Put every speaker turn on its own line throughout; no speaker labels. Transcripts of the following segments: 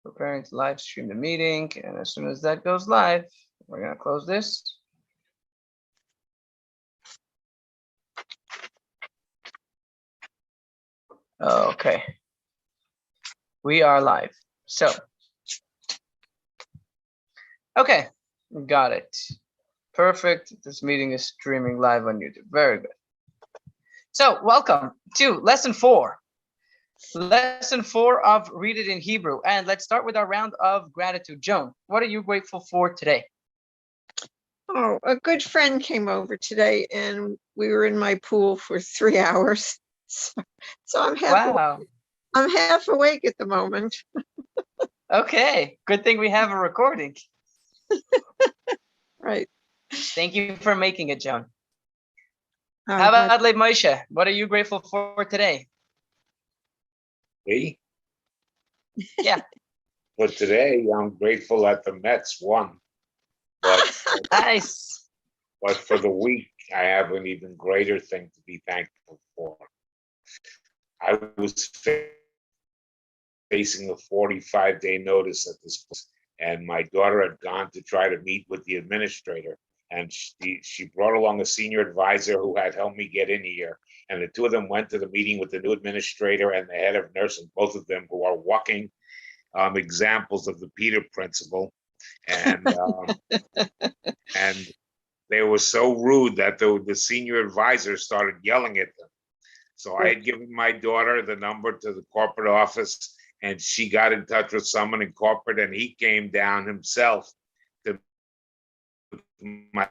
Preparing to live stream the meeting, and as soon as that goes live, we're gonna close this. Okay, we are live. So, okay, got it. Perfect. This meeting is streaming live on YouTube. Very good. So, welcome to lesson 4. Lesson 4 of Read It in Hebrew. And let's start with our round of gratitude. Joan, what are you grateful for today?
Oh, a good friend came over today and we were in my pool for 3 hours. So I'm half awake at the moment.
Okay, good thing we have a recording.
Right.
Thank you for making it, Joan.
Oh,
How about Leib Moshe? What are you grateful for today?
Me?
Yeah.
But today I'm grateful that the Mets won. But
Nice.
But for the week, I have an even greater thing to be thankful for. I was facing a 45-day notice at this point, and my daughter had gone to try to meet with the administrator, and she brought along a senior advisor who had helped me get in here, and the two of them went to the meeting with the new administrator and the head of nursing, both of them who are walking examples of the Peter principle, and and they were so rude that the senior advisor started yelling at them. So I had given my daughter the number to the corporate office, and she got in touch with someone in corporate, and he came down himself to my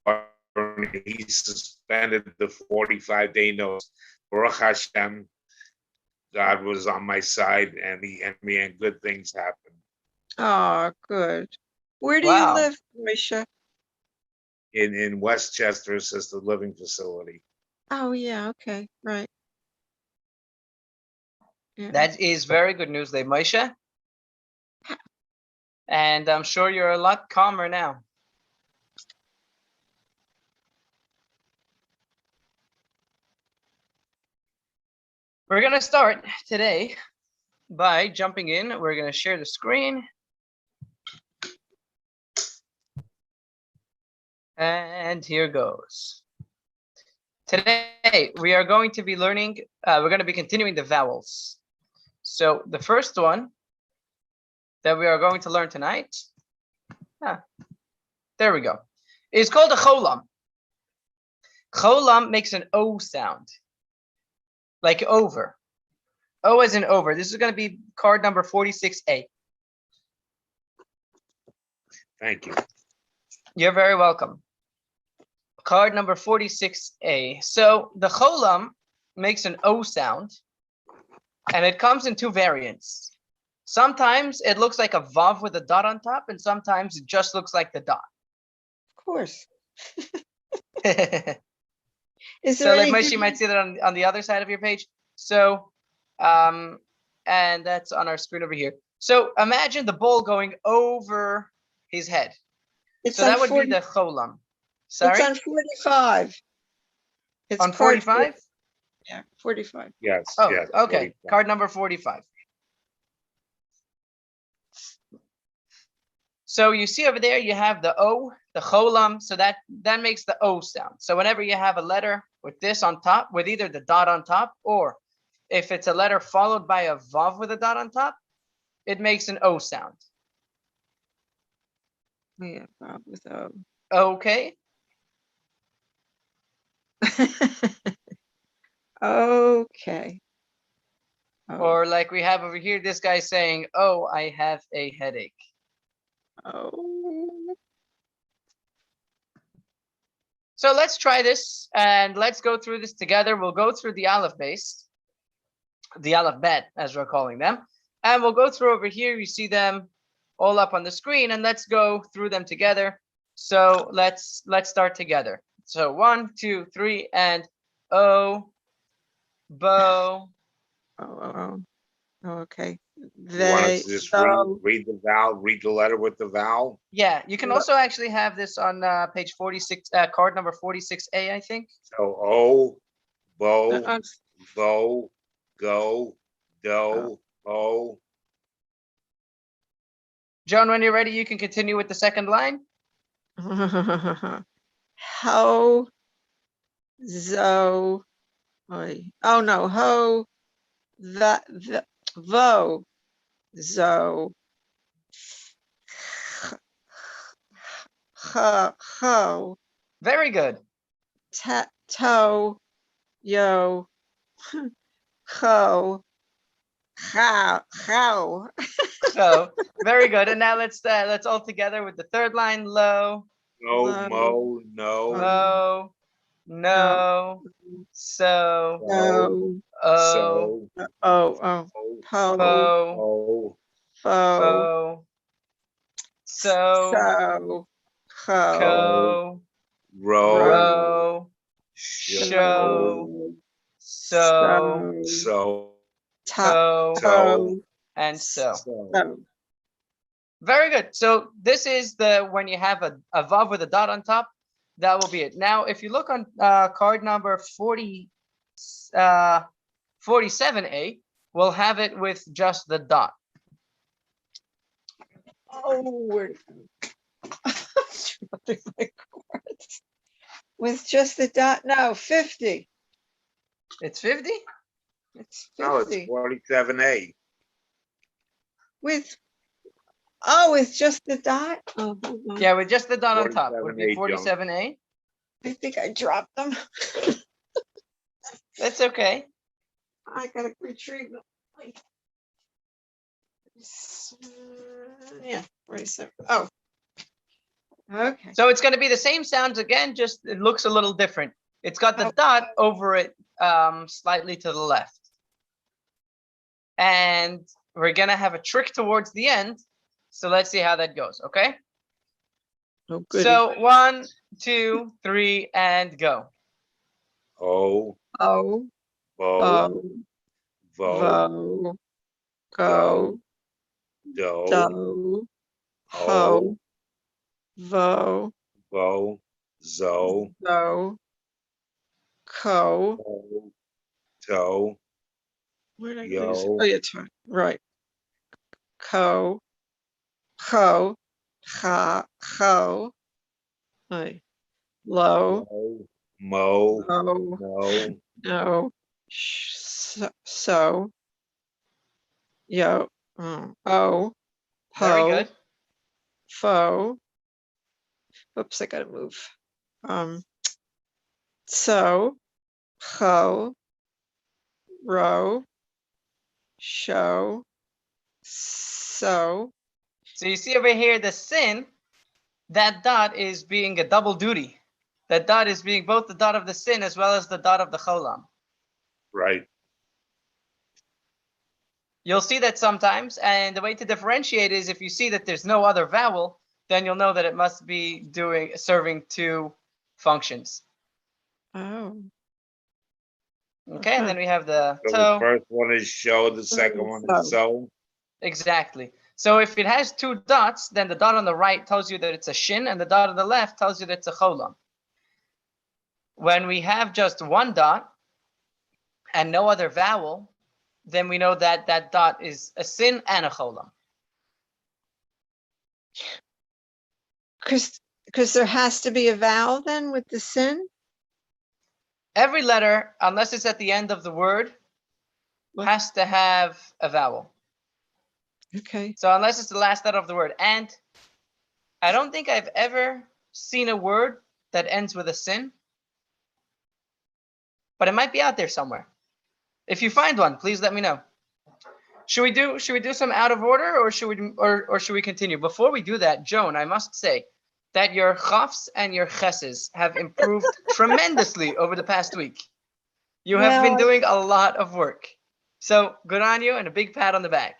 daughter, and he suspended the 45-day notice. Baruch Hashem, God was on my side, and and good things happened.
Oh, good. Where do you live, Misha?
In Westchester Assisted Living Facility.
Oh, yeah. Okay. Right. Yeah.
That is very good news, Leib Moshe. And I'm sure you're a lot calmer now. We're going to start today by jumping in. We're going to share the screen. And here goes. Today, we are going to be learning, we're going to be continuing the vowels. So the first one that we are going to learn tonight, there we go, is called a cholam. Cholam makes an O sound, like over. O as in over. This is going to be card number 46A.
Thank you.
You're very welcome. Card number 46A. So the cholam makes an O sound, and it comes in 2 variants. Sometimes it looks like a vav with a dot on top, and sometimes it just looks like the dot.
Of course.
Is there so like Moshe, you might see that on the other side of your page. So, and that's on our screen over here. So imagine the bowl going over his head. So that would be the cholam. Sorry?
It's on 45. It's
on 45?
Yeah, 45.
Yes.
Oh,
yes,
okay.
45.
Card number 45. So you see over there, you have the O, the cholam. So that makes the O sound. So whenever you have a letter with this on top, with either the dot on top, or if it's a letter followed by a vav with a dot on top, it makes an O sound.
Yeah, vav with O.
Okay.
Okay.
Oh. Or like we have over here, this guy saying, "Oh, I have a headache."
Oh.
So let's try this and let's go through this together. We'll go through the aleph base, the aleph bet, as we're calling them, and we'll go through over here. You see them all up on the screen, and let's go through them together. So let's start together. So 1, 2, 3, and O, bo.
Oh, okay.
You want us to just read the vowel, read the letter with the vowel?
Yeah, you can also actually have this on page 46, card number 46A, I think.
So O, bo, vo, go, do, o.
Joan, when you're ready, you can continue with the second line.
Ho, zo, oh no, ho, vo, zo, ho,
Very good.
to, yo, ho, how.
So very good. And now let's all together with the third line. Low,
No,
Low.
mo, no,
low, no, so,
No,
oh,
so,
oh,
oh,
po,
fo,
oh,
fo,
so,
so, ho,
co,
row,
row,
show,
show, so,
so,
so,
co,
to,
and so.
so.
Very good. So this is when you have a vav with a dot on top, that will be it. Now, if you look on card number 47A, we'll have it with just the dot.
Oh, with just the dot, no, 50.
It's 50?
It's
no, it's
50.
47A.
With just the dot? Oh, hold on.
Yeah, with just the dot on top would be
47A, Joan.
47A.
I think I dropped them.
That's okay.
I gotta retrieve them. Yeah, 47. Oh. Okay.
So it's going to be the same sounds again, just it looks a little different. It's got the dot over it slightly to the left. And we're going to have a trick towards the end. So let's see how that goes, okay?
Oh, good.
So 1, 2, 3, and go.
Oh,
Oh,
bo, vo,
go,
do,
do,
ho,
vo,
bo, zo,
zo, co.
ho, to,
Where did I lose?
yo,
Oh, yeah, right. Co, ho, ha, ho. Hi. Low,
mo, mo,
no,
no,
no, so, yo, oh,
Very
ho,
good.
fo. Oops, I gotta move. So, ho, row, show, so.
So you see over here the sin, that dot is being a double duty. That dot is being both the dot of the sin as well as the dot of the cholam.
right.
You'll see that sometimes, and the way to differentiate is if you see that there's no other vowel, then you'll know that it must be serving two functions.
Oh.
Okay, and then we have the
So the
toe.
first one is show, the second one is so.
Exactly. So if it has two dots, then the dot on the right tells you that it's a shin, and the dot on the left tells you that it's a cholam. When we have just one dot and no other vowel, then we know that that dot is a sin and a cholam.
Because there has to be a vowel then with the sin?
Every letter, unless it's at the end of the word, has to have a vowel.
Okay.
So unless it's the last letter of the word. And I don't think I've ever seen a word that ends with a sin, but it might be out there somewhere. If you find one, please let me know. Should we do some out of order, or should we continue? Before we do that, Joan, I must say that your chafs and your cheses have improved tremendously over the past week. You have been doing a lot of work. So good on you, and a big pat on the back.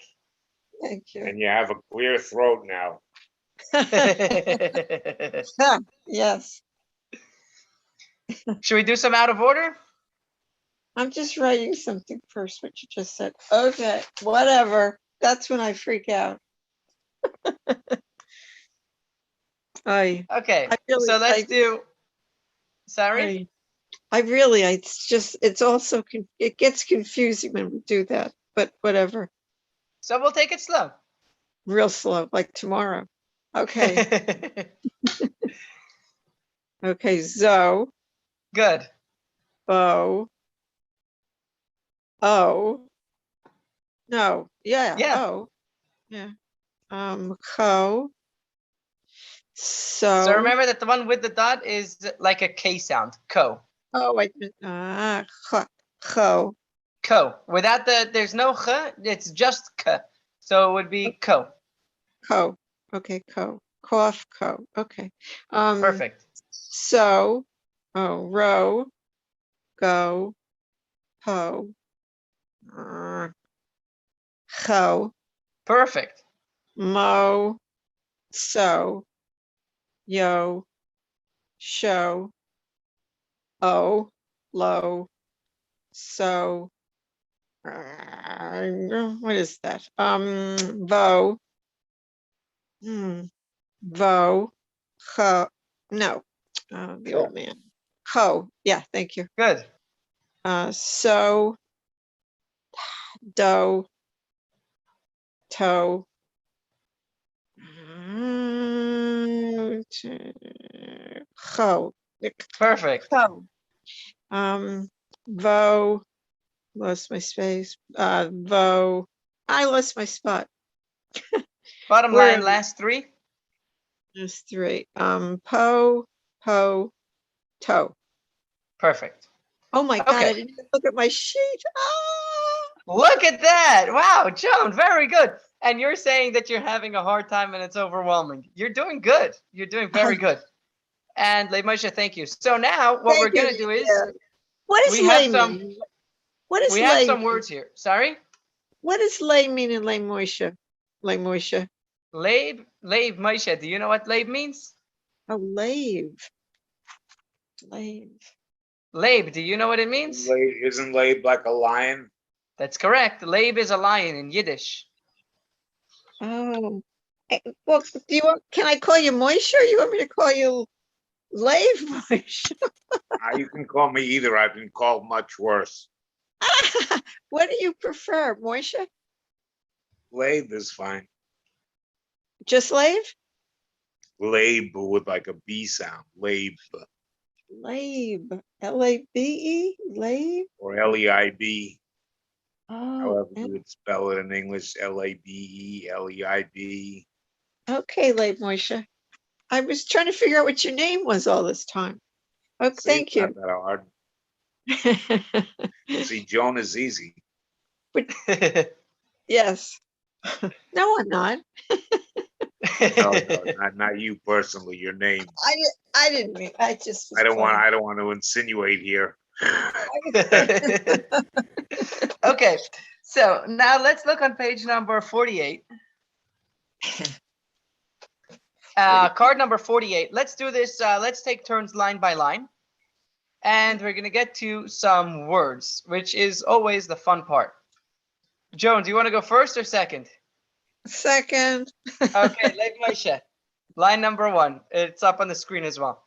Thank you.
And you have a clear throat now.
Yes.
Should we do some out of order?
I'm just writing something first, what you just said. Okay, whatever. That's when I freak out.
Okay, so let's do. Sorry?
It's also, it gets confusing when we do that, but whatever.
So we'll take it slow.
real slow, like tomorrow. Okay. Okay. Zo,
Good.
bo, oh. No. Yeah.
Yeah.
Oh. Yeah. Ko.
So
So.
remember that the one with the dot is like a K sound. Ko.
Oh, wait. Ko.
Ko. Without there's no ch, it's just k. So it would be ko.
Ko. Okay. Ko. Cough. Ko. Okay.
Perfect.
So. Oh, row. Go. Ho. Ho.
Perfect.
Mo. So. Yo. Show. Oh. Low. So. What is that? Vo. Vo. Ho. No. The old man. Ho. Yeah, thank you.
Good.
So. Do. To. Ho.
Perfect.
Ho. Vo. Lost my space. Vo. I lost my spot.
Bottom
Where
line,
am I?
last three.
There's three. Po. To.
Perfect.
Oh my God,
Okay.
I didn't even look at my sheet.
Look at that. Wow, Joan, very good. And you're saying that you're having a hard time and it's overwhelming. You're doing good. You're doing very good. And Lev Moshe, thank you. So now what we're
Thank you.
going to do is
Yeah. What
we
does
have
lay
some
mean? What does
we have
lay
some
mean?
words here. Sorry?
What does lay mean in Lay Moisha? Lay Moisha.
Lev Moshe, do you know what Lev means?
Oh, lave. Lave.
Lev, do you know what it means?
Isn't laid like a lion?
That's correct. Lev is a lion in Yiddish.
Oh. Well, can I call you Moisha or you want me to call you Lave Moisha?
You can call me either. I've been called much worse.
What do you prefer, Moisha?
Labe is fine.
Just Lave?
Labe with like a B sound. Labe
Lave. L-A-B-E? Lave?
or L-E-I-B.
Oh,
However you would spell it in English, L-A-B-E, L-E-I-B.
okay, Lave Moisha. I was trying to figure out what your name was all this time. Oh,
See,
thank
it's
you.
not that hard. See, Joan is easy.
Yes. No, I'm not.
No, not you personally. Your name.
I didn't mean. I just. Was
I don't
playing.
want to insinuate here.
Okay, so now let's look on page number 48. Card number 48. Let's do this. Let's take turns line by line. And we're going to get to some words, which is always the fun part. Joan, do you want to go first or second?
Second.
Okay, Lev Moshe. Line number 1. It's up on the screen as well.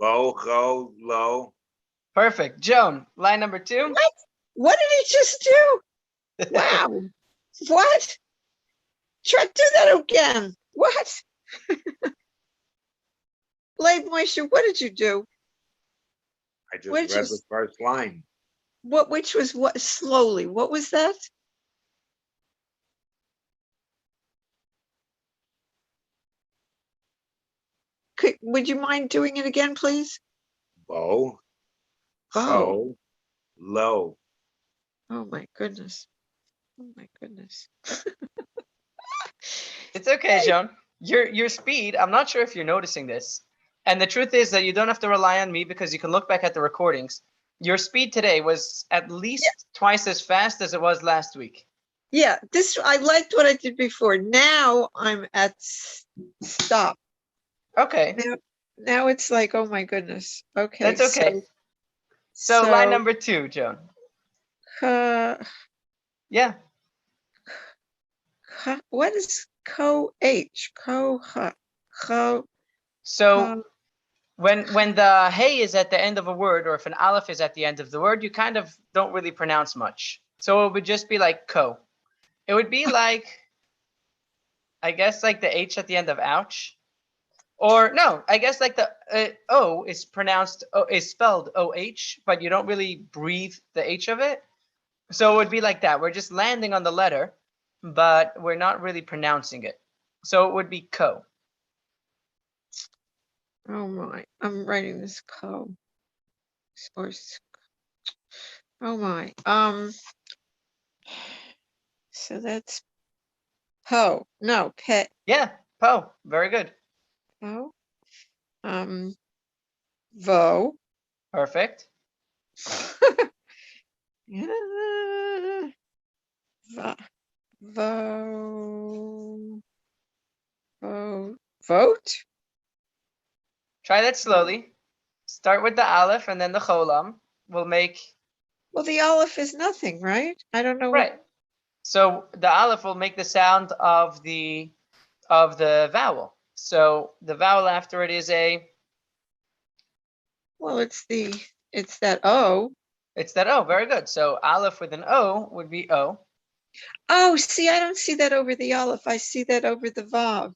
Low, go, low.
Perfect. Joan, line number 2.
What did he just do? Wow. What? Try do that again. What? Lave Moisha, what did you do?
I just read the first line.
Which was what? Slowly. What was that? Would you mind doing it again, please?
Bow, ho, low.
Oh my goodness. Oh my goodness.
It's okay, Joan. Your speed, I'm not sure if you're noticing this. And the truth is that you don't have to rely on me because you can look back at the recordings. Your speed today was at least twice as fast as it was last week.
Yeah, I liked what I did before. Now I'm at stop.
Okay.
Now it's like, oh my goodness. Okay.
That's okay. So line number 2, Joan. Yeah.
What is co-H?
So when the hey is at the end of a word, or if an aleph is at the end of the word, you kind of don't really pronounce much. So it would just be like ko. It would be like I guess like the H at the end of ouch. Or no, I guess like the O is is spelled OH, but you don't really breathe the H of it. So it would be like that. We're just landing on the letter, but we're not really pronouncing it. So it would be co.
Oh my, I'm writing this co. Or oh my. So that's po. No, pet.
Yeah, po. Very good.
Po. Vo.
Perfect.
Yeah. Vo. Vote.
Try that slowly. Start with the aleph and then the cholam. We'll make
Well, the aleph is nothing, right? I don't know.
right. So the aleph will make the sound of the vowel. So the vowel after it is a.
Well, it's that O.
It's that O. Very good. So aleph with an O would be O.
Oh, see, I don't see that over the aleph. I see that over the vav.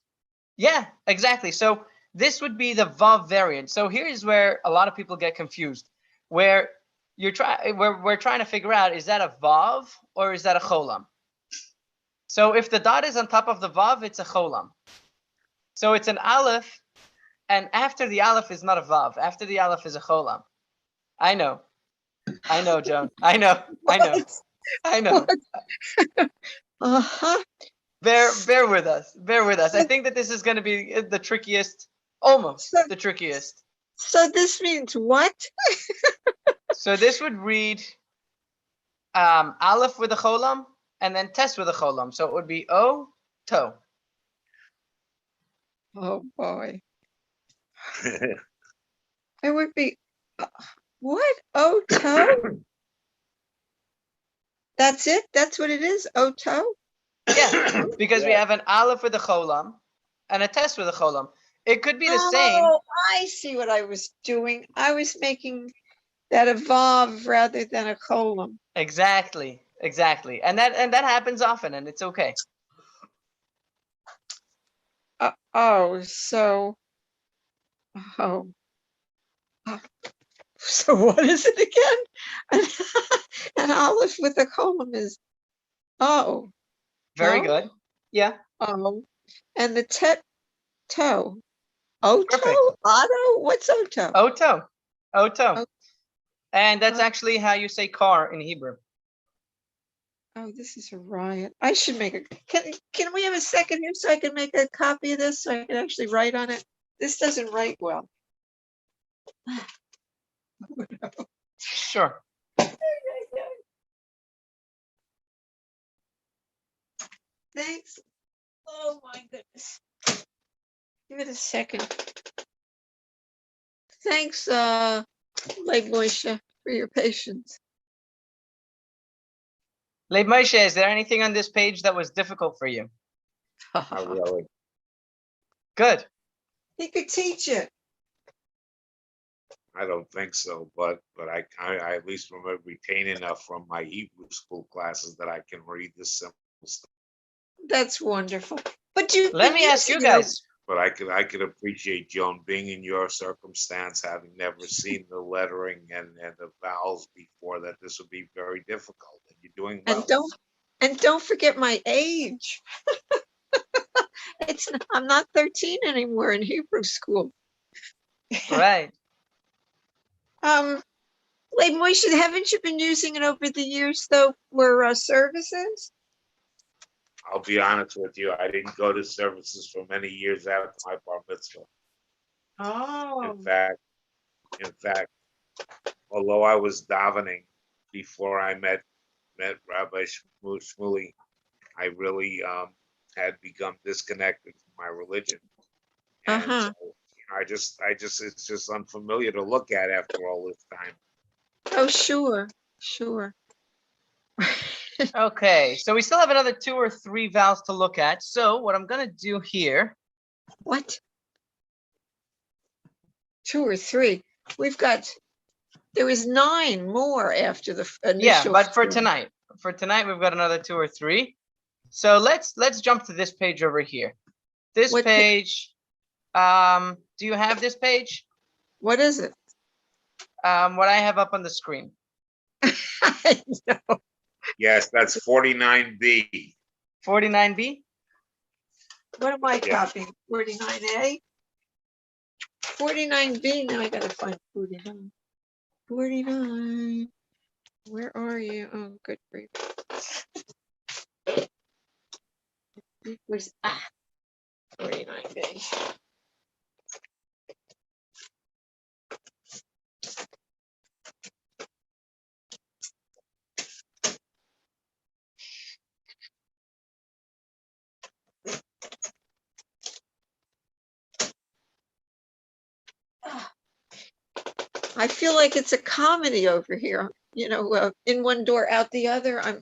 Yeah, exactly. So this would be the vav variant. So here's where a lot of people get confused. Where we're trying to figure out, is that a vav or is that a cholam? So if the dot is on top of the vav, it's a cholam. So it's an aleph, and after the aleph is not a vav. After the aleph is a cholam. I know, Joan. I know.
Uh-huh.
Bear with us. I think that this is going to be the trickiest, almost the trickiest.
So this means what?
So this would read aleph with a cholam and then tes with a cholam. So it would be o to.
Oh boy. It would be what? O-to? That's it? That's what it is? O-to?
Yeah, because we have an aleph with a cholam and a tes with a cholam. It could be the same.
Oh, I see what I was doing. I was making that a vav rather than a cholam.
Exactly. And that happens often, and it's okay.
So what is it again? An aleph with a column is O.
Very good. Yeah.
O. And the toe. Oto?
Perfect.
Otto? What's Oto?
Oto. And that's actually how you say car in Hebrew.
Oh, this is a riot. I should make a, can we have a second here so I can make a copy of this so I can actually write on it? This doesn't write well.
Sure.
Thanks. Oh my goodness. Give it a second. Thanks, Leib Moshe, for your patience.
Leib Moshe, is there anything on this page that was difficult for you?
Not really.
Good.
He could teach it.
I don't think so, but I at least retain enough from my Hebrew school classes that I can read this simple stuff.
That's wonderful. But you
let me ask you guys.
But I could appreciate, Joan, being in your circumstance, having never seen the lettering and the vowels before, that this would be very difficult. And you're doing well.
And don't forget my age. I'm not 13 anymore in Hebrew school.
Right.
Leib Moshe, haven't you been using it over the years though for services?
I'll be honest with you, I didn't go to services for many years after my bar mitzvah.
Oh.
In fact, although I was davening before I met Rabbi Shmuley, I really had become disconnected from my religion. And so I just it's just unfamiliar to look at after all this time.
Oh, sure.
Okay, so we still have another 2 or 3 vowels to look at. So what I'm going to do here.
What? 2 or 3. There was 9 more after the initial.
Yeah, but for tonight we've got another 2 or 3. So let's jump to this page over here. This
What
page, do you have this page?
What is it?
What I have up on the screen.
I know.
Yes, that's 49B.
49B?
What am I
Yeah.
copying? 49A? 49B, now I gotta find 49. 49. Where are you? Oh, good grief. Where's 49B? I feel like it's a comedy over here. In one door, out the other. I'm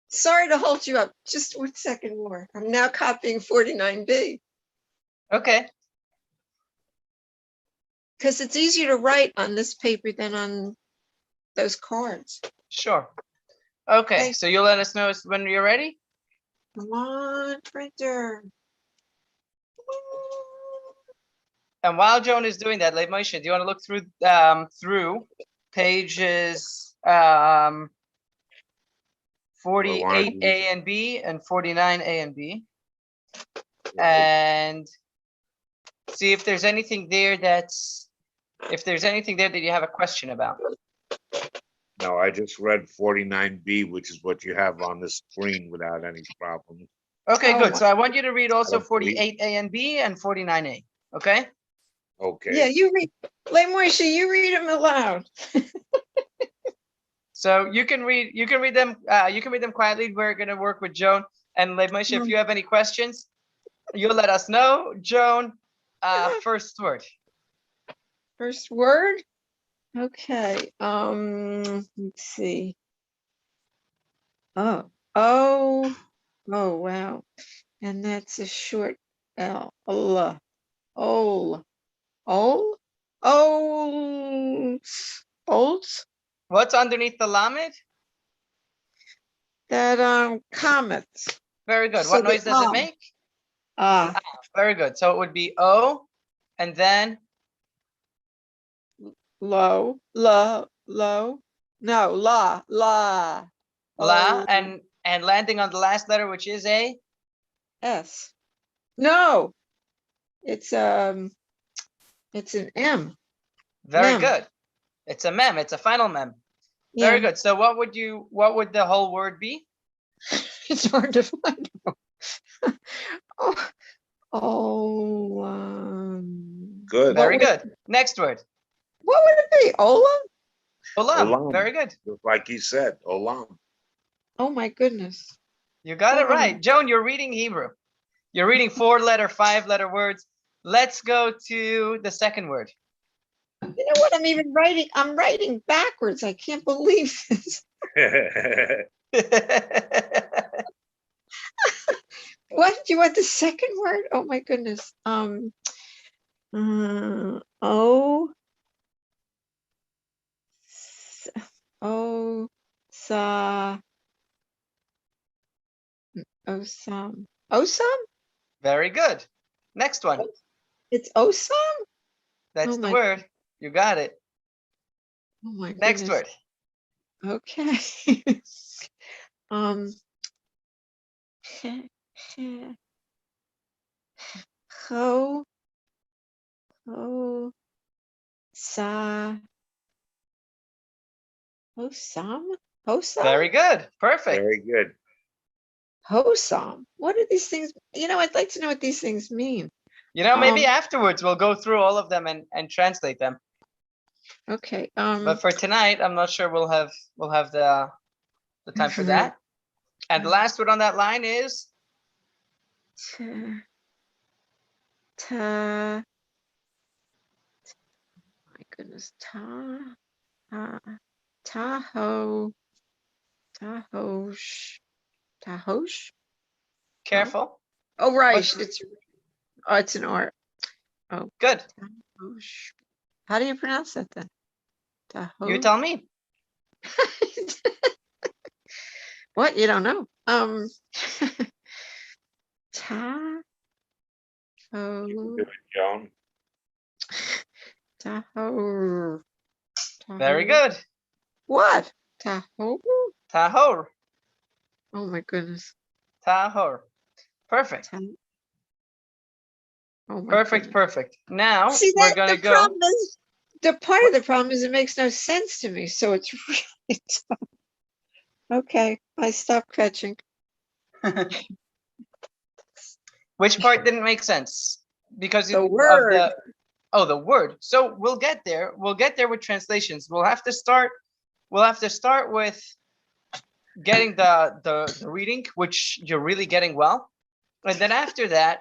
sorry to hold you up. Just 1 second more. I'm now copying 49B
Okay,
because it's easier to write on this paper than on those cards.
sure. Okay,
Okay.
so you'll let us know when you're ready?
Come on, printer.
And while Joan is doing that, like Moshe, do you want to look through pages 48A and B and 49A and B, and see if there's anything there that you have a question about.
No, I just read 49B, which is what you have on the screen without any problem.
Okay,
Oh
good.
my-
So I want you to read also
don't believe-
48A and B and 49A. Okay.
Okay.
Yeah, you read. Moishe, you read them aloud.
So you can read them. You can read them quietly. We're gonna work with Joan and Moshe. If you have any questions, you'll let us know. Joan, first word.
First word. Okay. Let's see. Oh, wow. And that's a short L. Ol. Olds.
What's underneath the lamed?
That comets.
Very good.
So
What
the
noise does it make? Very good. So it would be O, and then
Low. No, la.
la,
Oh,
and landing on the last letter, which is a.
S. No, it's an M.
Very
Mem.
good. It's a mem. It's a final mem.
Yeah.
Very good. So what would the whole word be?
It's hard to find out.
Good.
Very good. Next word.
What would it be? Olam?
Olam.
Olam.
Very good.
Just like you said, Olam.
Oh my goodness.
You got it
Olam.
right. Joan, you're reading Hebrew. You're reading 4-letter, 5-letter words. Let's go to the second word.
You know what I'm even writing? I'm writing backwards. I can't believe this. What? Do you want the second word? Oh my goodness. Osam?
Very good. Next one.
It's Osam?
That's
Oh
the
my-
word. You got it.
Oh my
Next
goodness.
word.
Okay. Ho, ho, sa, hosam, hosam,
Very good. Perfect.
Very good.
hosam. What are these things? I'd like to know what these things mean.
Maybe afterwards we'll go through all of them and translate them.
Okay.
But for tonight, I'm not sure we'll have the time for that. And the last word on that line is
my goodness, Tahosh.
careful.
Oh, right.
What's-
It's an art. Oh,
Good.
Tahosh. How do you pronounce that then?
You
Tahosh.
tell me.
What? You don't know? Ta.
You can
Oh.
do it, Joan.
Tahoe.
Very
Tahoe.
good.
What? Tahoe?
Tahor.
Oh my goodness.
Tahor. Perfect.
Ta- Oh my
Perfect.
goodness.
Perfect. Now
See,
we're
that
gonna
the
go.
problem is, the part of the problem is it makes no sense to me, so it's really tough. Okay, I stopped catching.
Which part didn't make sense? Because
The
of
word.
the word. So we'll get there. We'll get there with translations. We'll have to start with getting the reading, which you're really getting well. And then after that,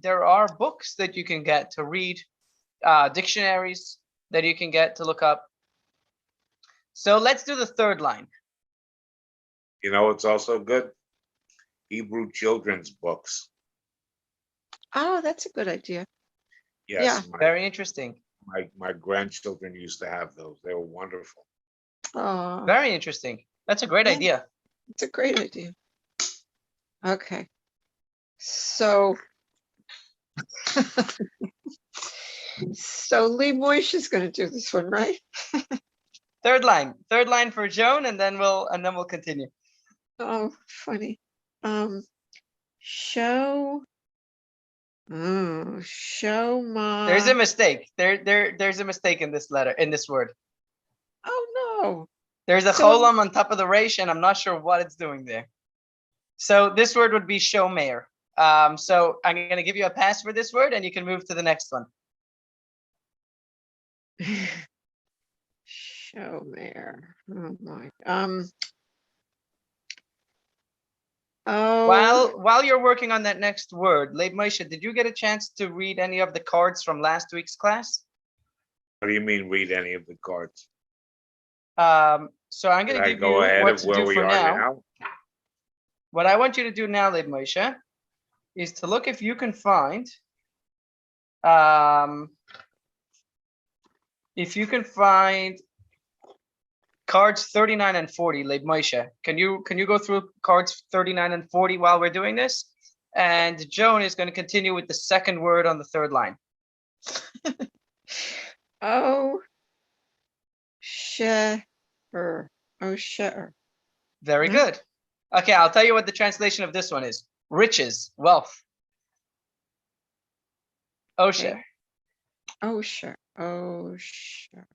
there are books that you can get to read, dictionaries that you can get to look up. So let's do the third line.
You know, it's also good. Hebrew children's books.
Oh, that's a good idea.
Yes,
Very interesting.
my grandchildren used to have those. They were wonderful.
Oh,
Very interesting. That's a great
Yeah.
idea.
it's a great idea. Okay. So, so Lee Moish is going to do this one, right?
Third line for Joan, and then we'll continue.
Oh, funny. Show. Oh, show my.
There's a mistake. There's a mistake in this letter, in this word.
Oh no.
There's a
So-
cholam on top of the resh, and I'm not sure what it's doing there. So this word would be shomer. So I'm going to give you a pass for this word, and you can move to the next one.
Show mare. Oh my.
While you're working on that next word, Leib Moshe, did you get a chance to read any of the cards from last week's class?
What do you mean read any of the cards?
So I'm going
Did
to
I
give
go
you
ahead
what
of
to
where
do
we
for
are
now.
now?
What I want you to do now, Leib Moshe, is to look if you can find cards 39 and 40, Leib Moshe. Can you go through cards 39 and 40 while we're doing this? And Joan is going to continue with the second word on the third line.
Oh, she'er. Oh, she'er.
Very good. Okay, I'll tell you what the translation of this one is. Riches, wealth. Osher.
Okay. Oh, sure. Oh, sure.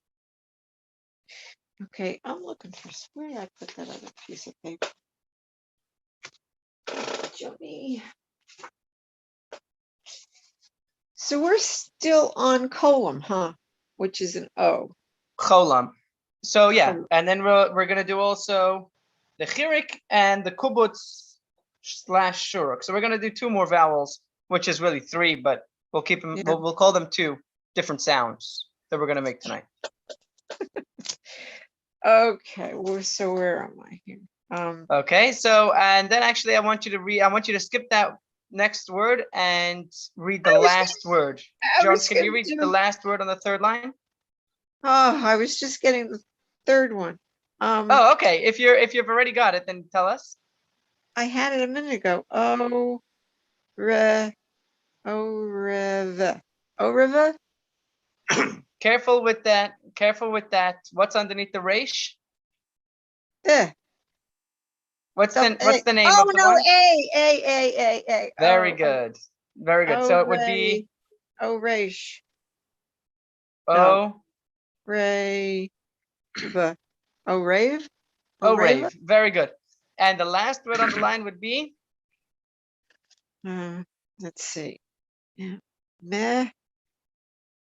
Okay, I'm looking for where did I put that other piece of paper? Johnny. So we're still on column, huh? Which is an O.
Cholam. So yeah,
Cholam.
and then we're gonna do also the chirik and the kubutz / shuruk. So we're gonna do two more vowels, which is really three, but we'll keep them.
Yeah.
We'll call them two different sounds that we're gonna make tonight.
Okay, well, so where am I here?
Okay, so and then actually I want you to skip that next word and read the last word. John, can you read the last word on the third line?
Oh, I was just getting the third one.
Oh, okay. If you've already got it, then tell us.
I had it a minute ago. Oh, re, oh, rev, oh, rev.
Careful with that. Careful with that. What's underneath the resh? What's the name
oh,
of the
no,
one?
A.
Very good. Very good. So it would be
Oh, resh.
oh
Ray. Oh, rave.
oh rave. Very good. And the last word on the line would be?
Let's see. Yeah. Meh.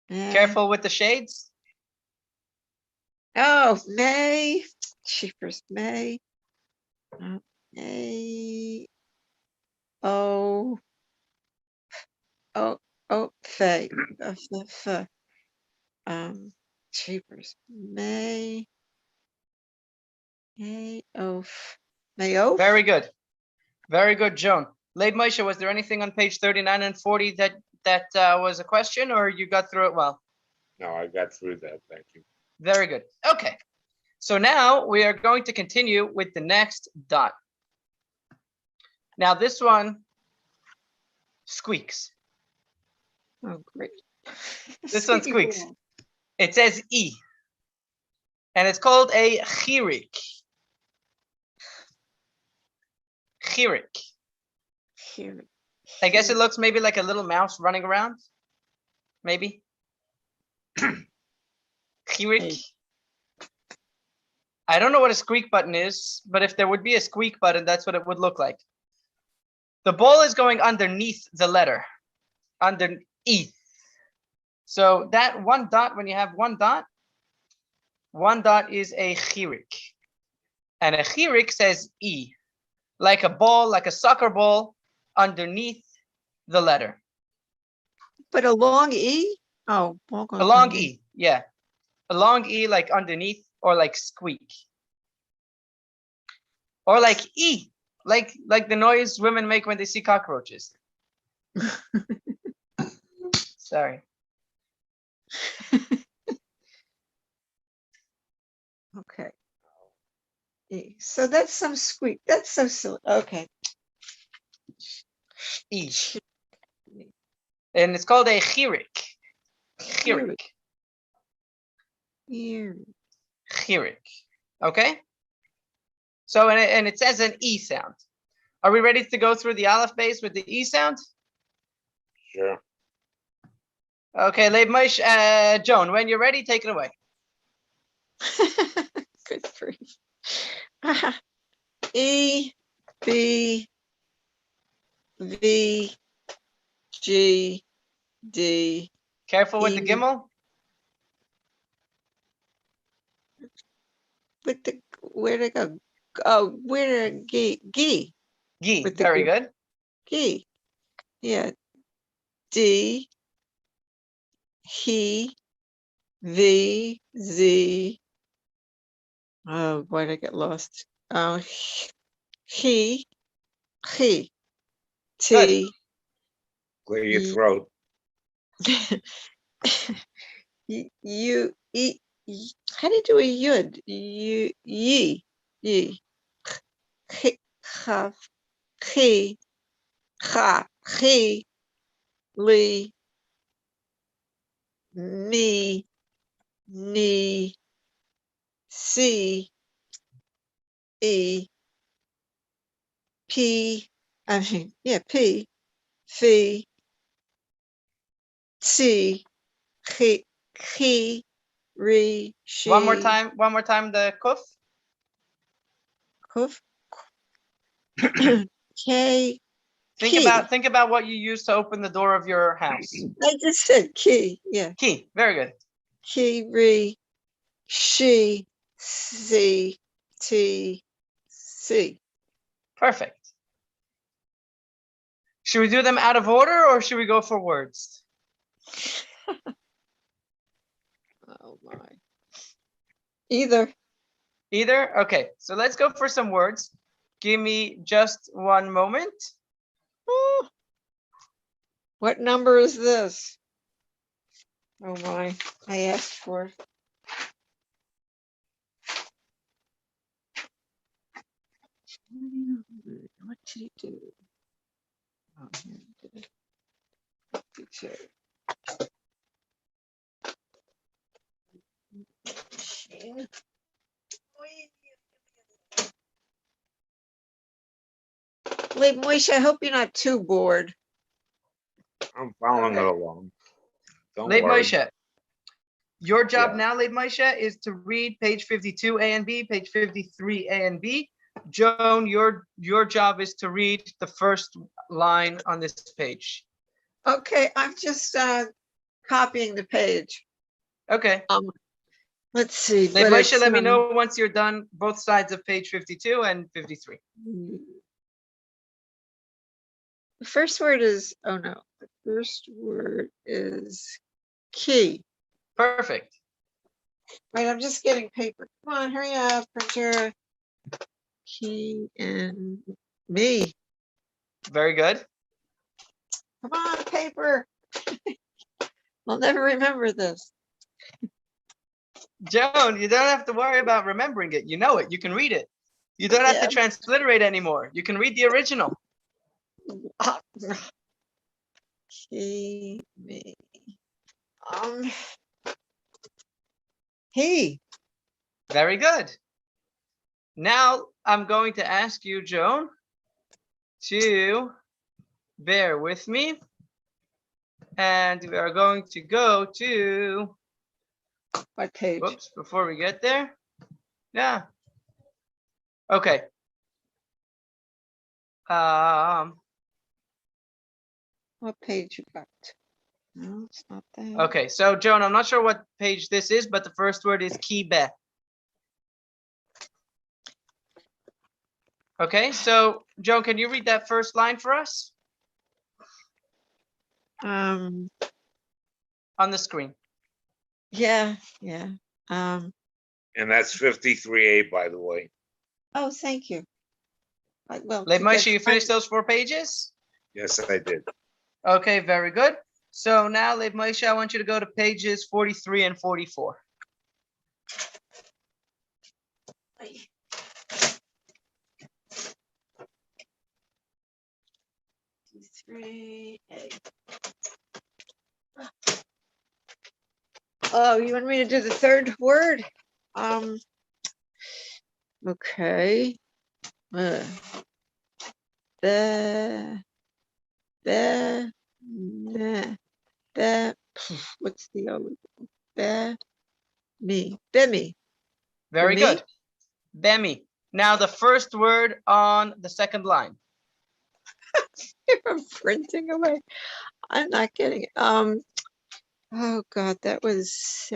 Careful with the shades.
Oh, May. Cheapers, May. May. Oh. Faye. Cheapers. May. Mayof.
Very good. Very good, Joan. Leib Moshe, was there anything on page 39 and 40 that was a question, or you got through it well?
No, I got through that. Thank you.
Very good. Okay. So now we are going to continue with the next dot. Now this one squeaks.
Oh, great.
This one
Squeaky
squeaks.
ball.
It says E. And it's called a chirik. Chirik.
Here.
I guess it
Here.
looks maybe like a little mouse running around. Maybe. Chirik.
Hey.
I don't know what a squeak button is, but if there would be a squeak button, that's what it would look like. The ball is going underneath the letter. Underneath. So that one dot, when you have one dot is a chirik. And a chirik says E. Like a ball, like a soccer ball, underneath the letter.
But a long E? Oh, ball goes
A long
underneath.
E, yeah. A long E like underneath, or like squeak. Or like E, like the noise women make when they see cockroaches. Sorry.
Okay. E. So that's some squeak. That's so silly. Okay.
E. And it's called a chirik.
Chirik.
Chirik.
Here.
Chirik. Okay? So, and it says an E sound. Are we ready to go through the aleph base with the E sound?
Sure.
Okay, Leib Moshe, Joan, when you're ready, take it away.
Good grief. E, B, V, G, D.
Careful with the
E.
gimel.
With the, where'd it go? Oh, where did G?
Gi,
With the
very
G.
good.
G. Yeah. D, he, V, Z. Oh, why did I get lost? Oh, he, T,
Clear your
Ye-
throat.
you, E, how do you do a yud? You, ye, chaf, chi, cha, chi, li, me, ni, C, E, P, I mean, yeah, P, Phi, T, Chi, Re, She.
One more time the kuf.
Kuf, K,
Think about what you use to open the door of your house.
I just said key, yeah.
Key, very good.
Ki, Re, She, C, T, C.
Perfect. Should we do them out of order or should we go for words?
Oh my. Either.
Either? Okay, so let's go for some words. Give me just one moment.
Oh, what number is this? Oh my, I asked for. What did he do? Oh, here he did it. Picture. Yeah. Wait, Moishe, I hope you're not too bored.
I'm following
Okay.
it along. Don't
Leib
worry.
Moshe. Your job
Yeah.
now, Leib Moshe, is to read page 52 A and B, page 53 A and B. Joan, your job is to read the first line on this page.
Okay, I'm just copying the page.
Okay.
Let's see.
Leib
but
Moshe,
it's,
let me know once you're done both sides of page 52 and 53.
The first word is, oh no, the first word is key.
Perfect.
Wait, I'm just getting paper. Come on, hurry up, printer. Key and me.
Very good.
Come on, paper. I'll never remember this.
Joan, you don't have to worry about remembering it. You know it. You can read it. You don't have to transliterate anymore. You can read the original.
He, me. He.
Very good. Now I'm going to ask you, Joan, to bear with me. And we are going to go to
What page?
whoops, before we get there. Yeah. Okay.
What page you got? No, it's not that.
Okay, so Joan, I'm not sure what page this is, but the first word is kibe. Okay, so Joan, can you read that first line for us
Um,
on the screen?
yeah.
And that's 53A, by the way.
Oh, thank you. Well,
Lev
to
Moshe,
get
you finished
started.
those 4 pages?
Yes, I did.
Okay, very good. So now, Lev Moshe, I want you to go to pages 43 and 44.
Oh, you want me to do the third word? Okay. The, what's the other? Bemi.
Very
Me?
good. Bemi. Now the first word on the second line.
I'm printing away. I'm not getting it. Oh God, that was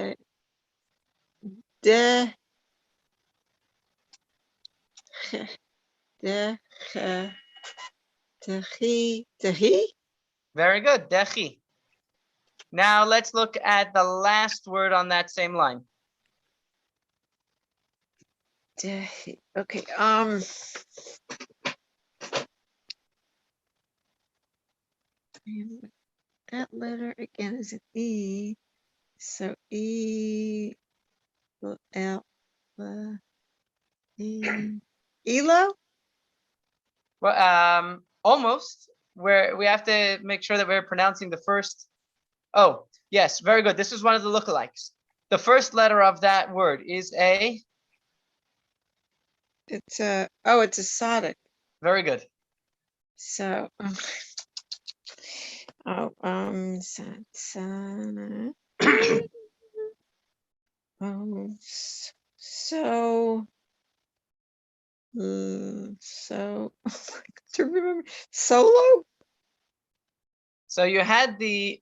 de he.
Very good. Dechi. Now let's look at the last word on that same line.
Okay. That letter again is an E. So E L E Elo?
Well, almost. Where we have to make sure that we're pronouncing the first. Oh, yes, very good. This is one of the lookalikes. The first letter of that word is a.
It's a it's a Sodic.
Very good.
So to remember solo.
So you had the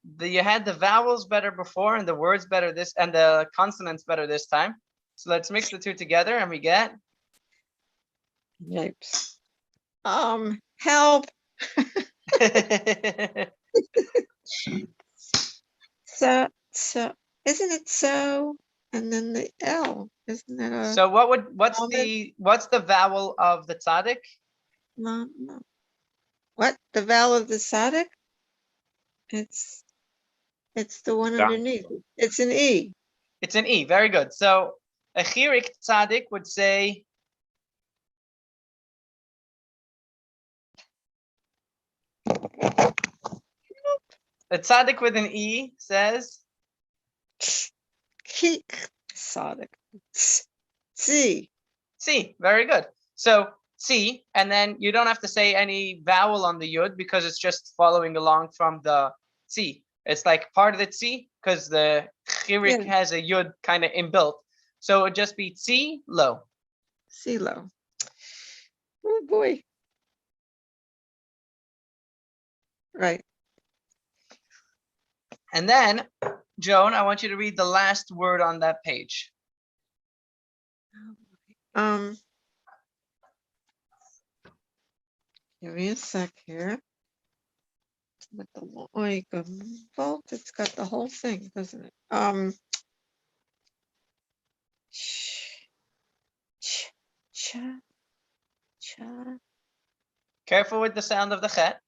vowels better before and the words better this and the consonants better this time. So let's mix the two together and we get.
Yipes. Help. So isn't it so? And then the L, isn't it a
So what's the vowel of the tzaddik?
no. What? The vowel of the Sodic? It's the one underneath. It's an E.
It's an E. Very good. So a chirik tzaddik would say. A tzaddik with an E says.
Keek Sodic. C.
C. Very good. So C, and then you don't have to say any vowel on the yud because it's just following along from the C. It's like part of the C because the chirik has a yud kind of inbuilt. So it would just be C low.
C low. Oh boy. Right.
And then, Joan, I want you to read the last word on that page.
Give me a sec here. With the Oiga vault, it's got the whole thing, doesn't it?
Careful with the sound of the chet.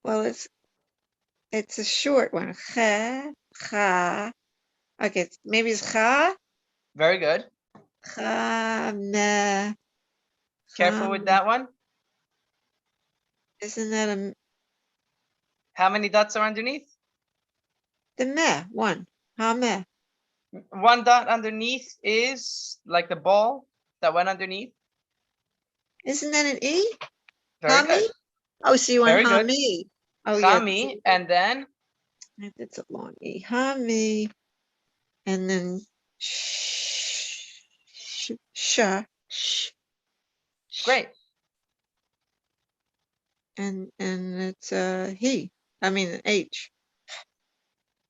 Well, it's It's a short one. Cha, cha. Okay, maybe it's cha,
Very good.
cha, me.
Careful with that one.
Isn't that
How many dots are underneath?
the me one? Ha me.
One dot underneath is like the ball that went underneath.
Isn't that an e?
Very good.
Hami? Oh, so you want
Very good.
hami? Oh yeah.
Chami, and then
That's a long e. Hami, and then sh, sha, sh,
great.
and it's he. I mean an h.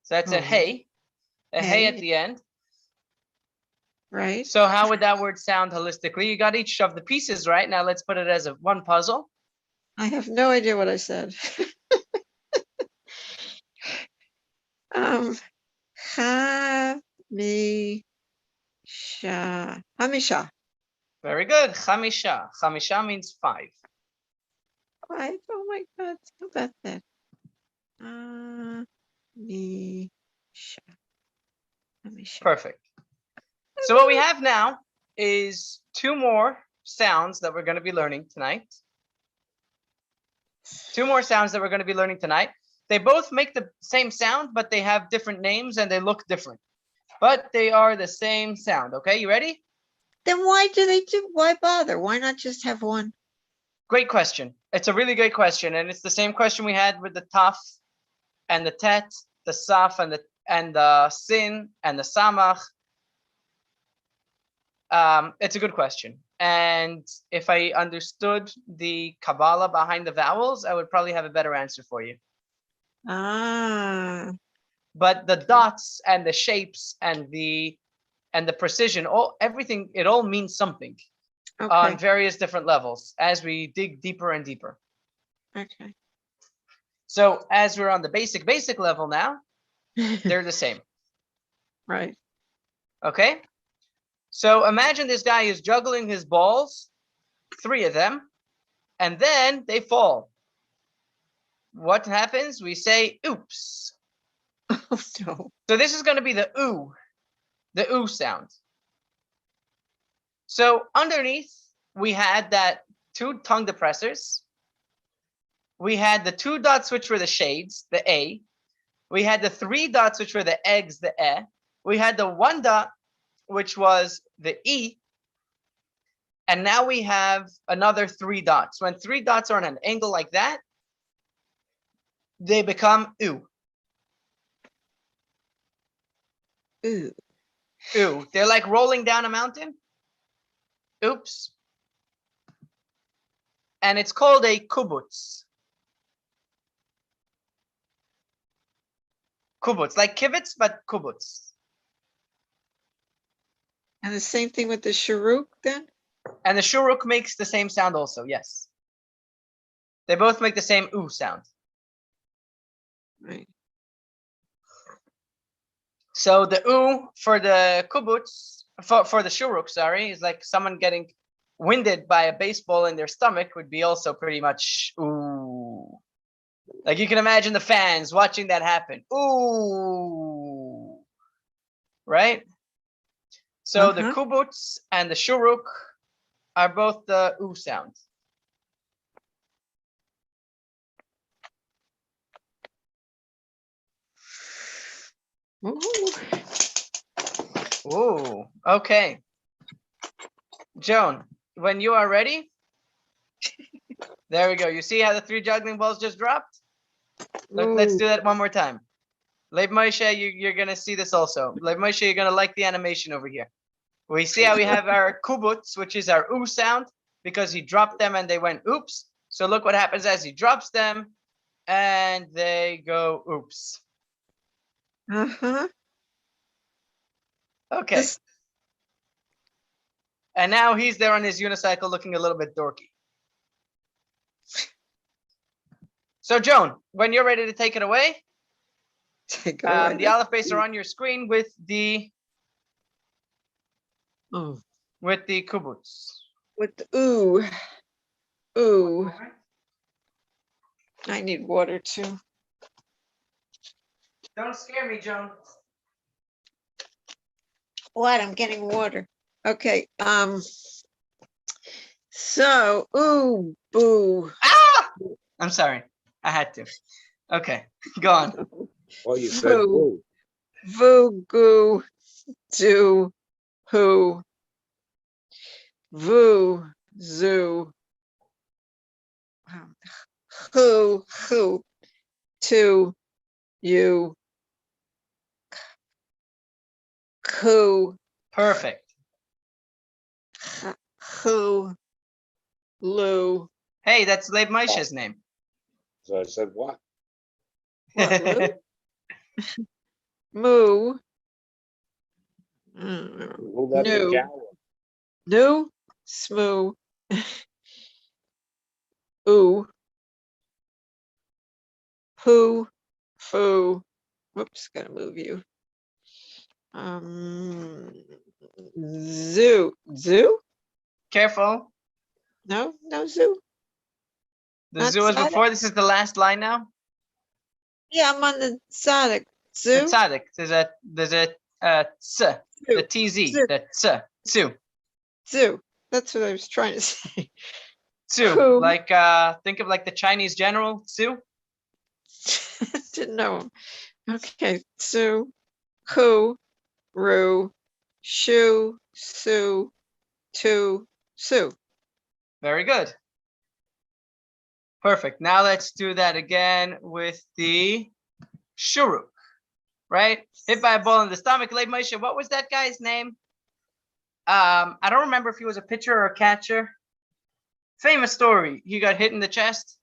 So that's a
Oh,
hey at
hey.
the end.
Right.
So how would that word sound holistically? You got each of the pieces right. Now let's put it as a one puzzle.
I have no idea what I said. Ha mi sha. Hamisha.
Very good. Chamisha. Chamisha means 5.
Five. Oh my God. How about that? Mi sha. Hamisha.
Perfect. So what we have now is 2 more sounds that we're going to be learning tonight. 2 more sounds that we're going to be learning tonight. They both make the same sound, but they have different names and they look different. But they are the same sound. Okay, you ready?
Then why bother? Why not just have one?
Great question. It's a really great question. And it's the same question we had with the taf and the tet, the saf and the sin and the samach. It's a good question. And if I understood the Kabbalah behind the vowels, I would probably have a better answer for you. But the dots and the shapes and the precision, everything, it all means something on various different levels as we dig deeper and deeper.
Okay.
So as we're on the basic level now, they're the same.
Right.
Okay. So imagine this guy is juggling his balls, 3 of them, and then they fall. What happens? We say, oops.
Oh no.
So this is going to be the ooh sound. So underneath, we had that 2 tongue depressors. We had the 2 dots, which were the shades, the A. We had the 3 dots, which were the eggs, the E. We had the 1 dot, which was the E. And now we have another 3 dots. When 3 dots are on an angle like that, they become ooh.
Ooh.
Ooh. They're like rolling down a mountain. Oops. And it's called a kibbutz. Kibbutz, like kibbutz, but kibbutz.
And the same thing with the shuruk then?
And the shuruk makes the same sound also, yes. They both make the same ooh sound.
Right.
So the ooh for the kibbutz, for the shuruk, sorry, is like someone getting winded by a baseball in their stomach would be also pretty much ooh. Like you can imagine the fans watching that happen. Ooh. Right? So the kibbutz and the shuruk are both the ooh sounds. Ooh, okay. Joan, when you are ready, there we go. You see how the 3 juggling balls just dropped? Let's do that one more time. Lev Moshe, you're going to see this also. Lev Moshe, you're going to like the animation over here. We see how we have our kibbutz, which is our ooh sound, because he dropped them and they went oops. So look what happens as he drops them and they go oops. Okay. And now he's there on his unicycle looking a little bit dorky. So Joan, when you're ready to take it away, the Aleph base are on your screen with the kibbutz.
With the ooh. Ooh. I need water too.
Don't scare me, Joan.
What? I'm getting water. Okay. So, ooh, boo.
Ah! I'm sorry. I had to. Okay, go on.
Well, you said
Boo.
boo.
Voo, goo, do, who. Voo, zoo. Who, to, you. Who,
Perfect.
who, Lou.
Hey, that's Leib Meisha's name.
So I said, what?
What, Lou? Moo. Mm,
Who let the
No.
cow?
New, smoo. Ooh. Poo, foo. Whoops, gotta move you. Zoo. Zoo?
Careful.
No, no zoo.
The
Not
zoo was
Tzaddik?
before. This is the last line now.
Yeah, I'm on the Tzaddik.
The
Zoo?
tzaddik. There's a ts. The tz.
Zoo.
The ts. Tzu.
Zoo. That's what I was trying to say.
Tzu.
Who?
Like think of like the Chinese general Tzu.
Didn't know him. Okay, Sue, who, Roo, Shoo, Sue, to, Sue.
Very good. Perfect. Now let's do that again with the shuruk. Right? Hit by a ball in the stomach. Leib Moshe, what was that guy's name? I don't remember if he was a pitcher or a catcher. Famous story. He got hit in the chest.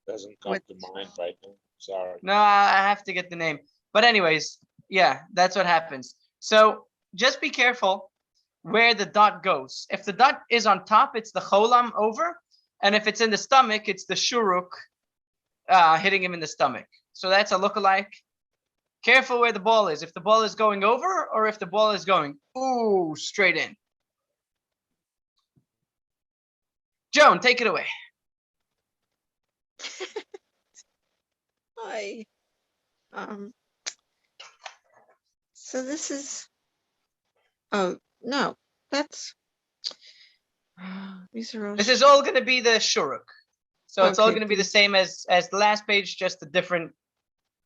Doesn't come
What?
to mind right now. Sorry.
No, I have to get the name. But anyways, yeah, that's what happens. So just be careful where the dot goes. If the dot is on top, it's the cholam over. And if it's in the stomach, it's the shuruk hitting him in the stomach. So that's a lookalike. Careful where the ball is. If the ball is going over or if the ball is going, ooh, straight in. Joan, take it away.
Hi. So this is, oh, no, that's, these are all.
This is all going to be the shuruk. So it's all
Okay,
going to be the same as the last page, just a different.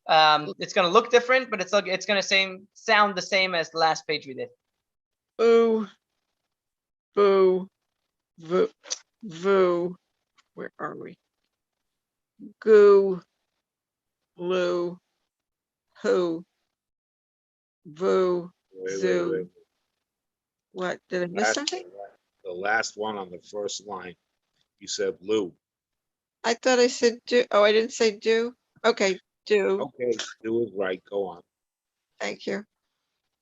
It's going to look different, but it's going to sound the same as the last page we did.
Boo, boo, voo, voo. Where are we? Goo, Lou, who, voo, zoo.
Wait.
What, did I miss something?
The last one on the first line, you said Lou.
I thought I said do. Oh, I didn't say do. Okay, do.
Okay, do it right. Go on.
Thank you.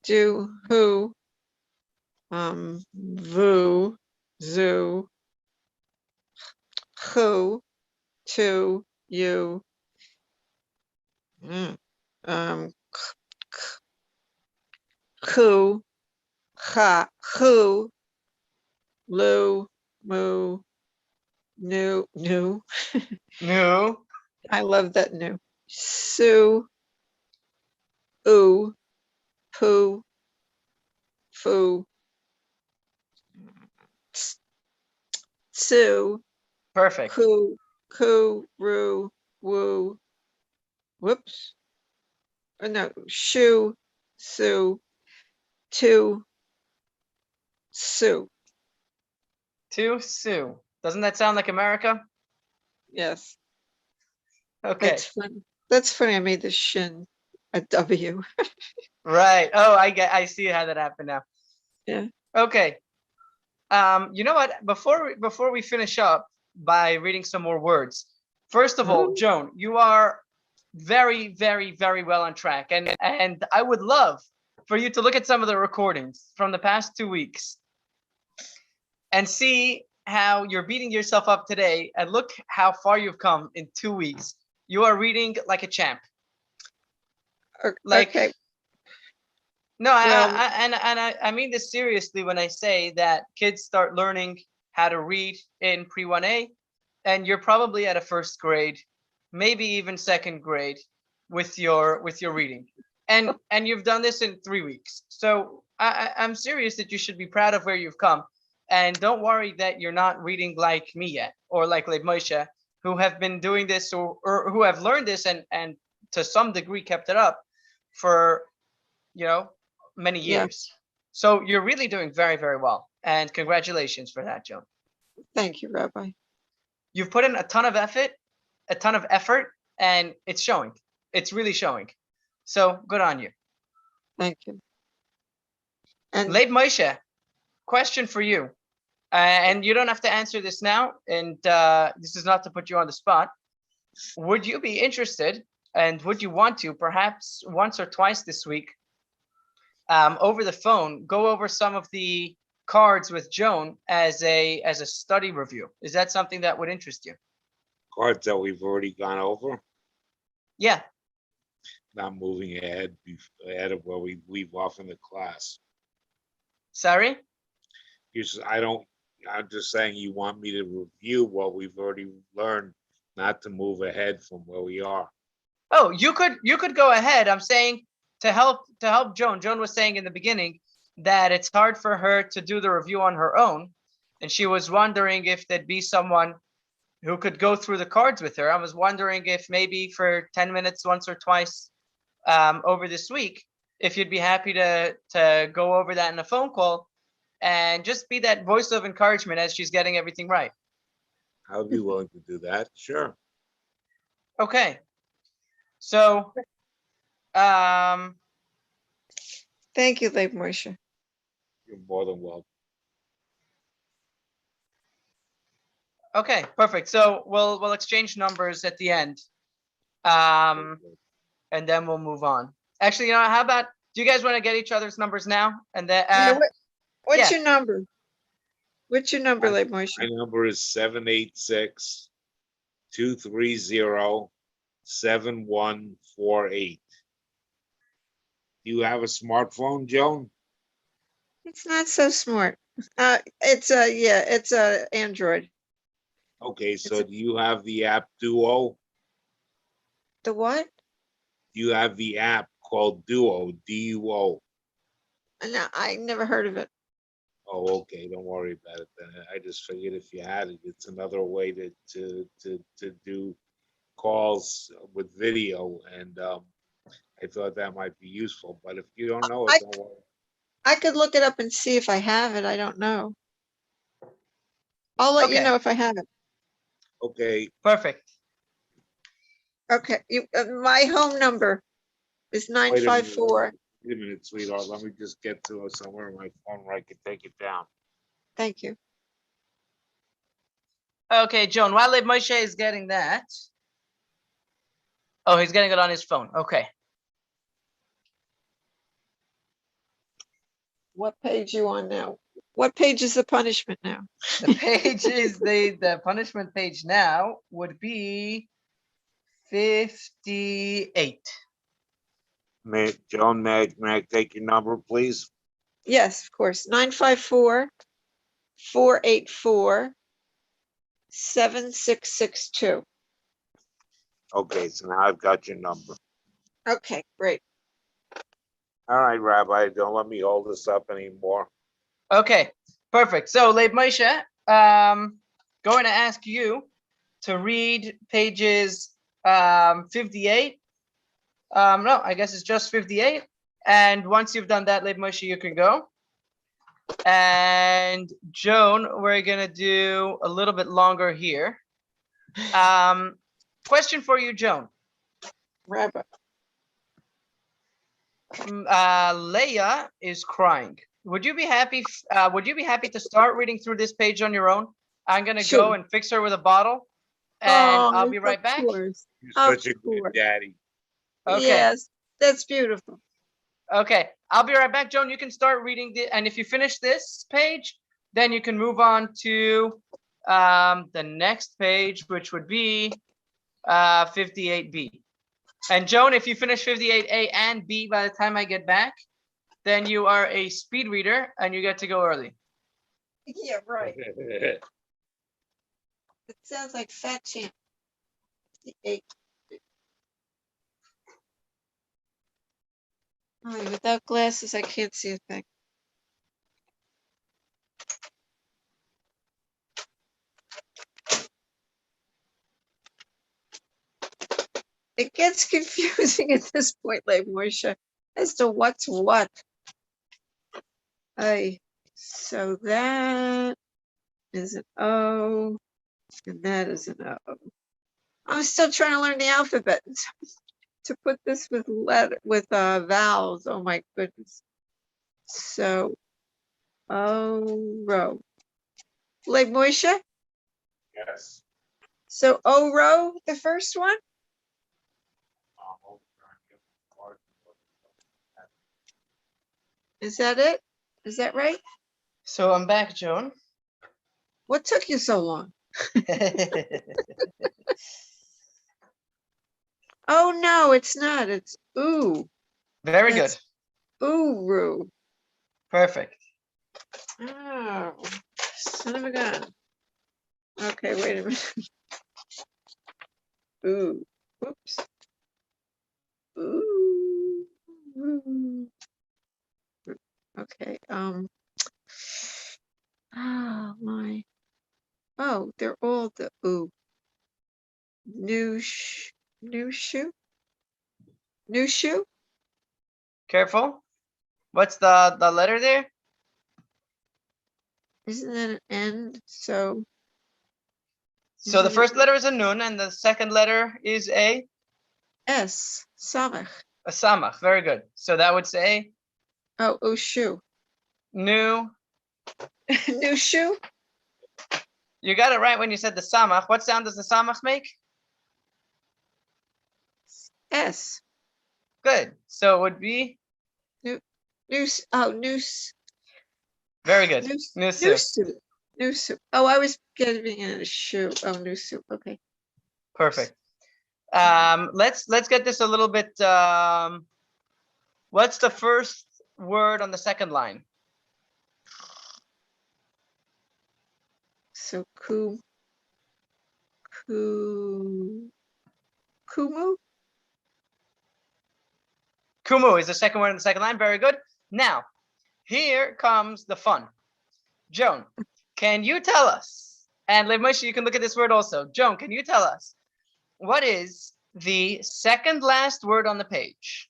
Do, who, voo, zoo, who, to, you, who, ha, who, Lou, moo, new.
No.
I love that new. Sue, ooh, poo, foo, Sue,
Perfect.
coo, roo, woo, whoops. Oh, no, shoo, sue, to, sue.
To Sue. Doesn't that sound like America?
Yes,
Okay.
that's funny. That's funny. I made the shin a W.
Right. Oh, I see how that happened now.
Yeah.
Okay. You know what? Before we finish up by reading some more words, first of all, Joan, you are very, very, very well on track, and I would love for you to look at some of the recordings from the past 2 weeks and see how you're beating yourself up today, and look how far you've come in 2 weeks. You are reading like a champ. Like,
Okay.
no,
Well,
I mean this seriously when I say that kids start learning how to read in pre-1A, and you're probably at a first grade maybe even second grade with your reading, and you've done this in 3 weeks. So I'm serious that you should be proud of where you've come, and don't worry that you're not reading like me yet, or like Leib Moshe, who have been doing this, or who have learned this and to some degree kept it up for many
Yeah.
years. So you're really doing very, very well, and congratulations for that, Joan.
Thank you, Rabbi.
You've put in a ton of effort, and it's showing. It's really showing. So good on you.
Thank you. And
Leib Moshe, question for you. And you don't have to answer this now, and this is not to put you on the spot. Would you be interested, and would you want to, perhaps once or twice this week, over the phone, go over some of the cards with Joan as a study review? Is that something that would interest you?
Cards that we've already gone over,
Yeah.
not moving ahead of where we leave off in the class.
Sorry?
I'm just saying you want me to review what we've already learned, not to move ahead from where we are.
Oh, you could go ahead. I'm saying to help Joan. Joan was saying in the beginning that it's hard for her to do the review on her own, and she was wondering if there'd be someone who could go through the cards with her. I was wondering if maybe for 10 minutes once or twice over this week, if you'd be happy to go over that in a phone call and just be that voice of encouragement as she's getting everything right.
I would be willing to do that. Sure.
Okay. So,
thank you, Leib Moshe.
You're more than welcome.
okay, perfect. So we'll exchange numbers at the end, and then we'll move on. Actually, how about, do you guys want to get each other's numbers now? And then,
What's
yeah.
your number? What's your number, Leib Moshe?
My number is 786-230-7148. Do you have a smartphone, Joan?
It's not so smart. It's a Android.
Okay, so do you have the app Duo?
The what?
You have the app called Duo, D-U-O.
No, I never heard of it.
Oh, okay. Don't worry about it then. I just figured if you had it, it's another way to do calls with video, and I thought that might be useful. But if you don't know it, don't worry.
I could look it up and see if I have it. I don't know. I'll let you
Okay.
know if I have it.
Okay.
Perfect.
Okay. My home number is 954.
Wait a minute, sweetheart. Let me just get to somewhere on my phone where I can take it down.
Thank you.
Okay, Joan, while Leib Moshe is getting that. Oh, he's getting it on his phone. Okay.
What page you on now? What page is the punishment now?
The page is the punishment page now would be 58.
Joan, may I take your number, please?
Yes, of course. 954-484-7662.
Okay, so now I've got your number.
Okay, great.
All right, Rabbi, don't let me hold this up anymore.
Okay, perfect. So Leib Moshe, going to ask you to read pages 58. No, I guess it's just 58. And once you've done that, Leib Moshe, you can go. And Joan, we're gonna do a little bit longer here. Question for you, Joan.
Rabbi.
Leia is crying. Would you be happy? Would you be happy to start reading through this page on your own? I'm gonna go and fix her with a bottle, and I'll be right back.
You're such a good daddy.
Okay.
Yes, that's beautiful.
Okay, I'll be right back, Joan. You can start reading and if you finish this page, then you can move on to the next page, which would be 58B. And Joan, if you finish 58A and B by the time I get back, then you are a speed reader and you get to go early.
Yeah, right. It sounds like Fat Champ. 58. Oh, without glasses, I can't see a thing. It gets confusing at this point, like Moisha, as to what's what. So that is an O, and that is an O. I'm still trying to learn the alphabet to put this with vowels. Oh my goodness. So O row. Like Moisha?
Yes.
So O row, the first one? Is that it? Is that right?
So I'm back, Joan.
What took you so long? Oh no, it's not. It's ooh.
Very
That's
good.
Uru.
Perfect.
Oh, son of a gun. Okay, wait a minute. Ooh. Oops. Ooh. Ooh. Okay. Oh my. Oh, they're all the ooh. New shoe? New shoe?
Careful. What's the letter there?
Isn't that an N? So
So the
isn't it
first letter is a nun, and the second letter is a
S? Samach.
samach. Very good. So that would say
Oh, shoe.
new.
New shoe?
You got it right when you said the samach. What sound does the samach make?
S.
Good. So it would be
Noose.
very good.
Noose.
Nusu.
Noose. Noose. Oh, I was getting in a shoe. Oh, noose. Okay.
Perfect. Let's get this a little bit. What's the first word on the second line?
So Kumu?
Kumu is the second word on the second line. Very good. Now, here comes the fun. Joan, can you tell us? And Lev you can look at this word also. Joan, can you tell us what is the second last word on the page?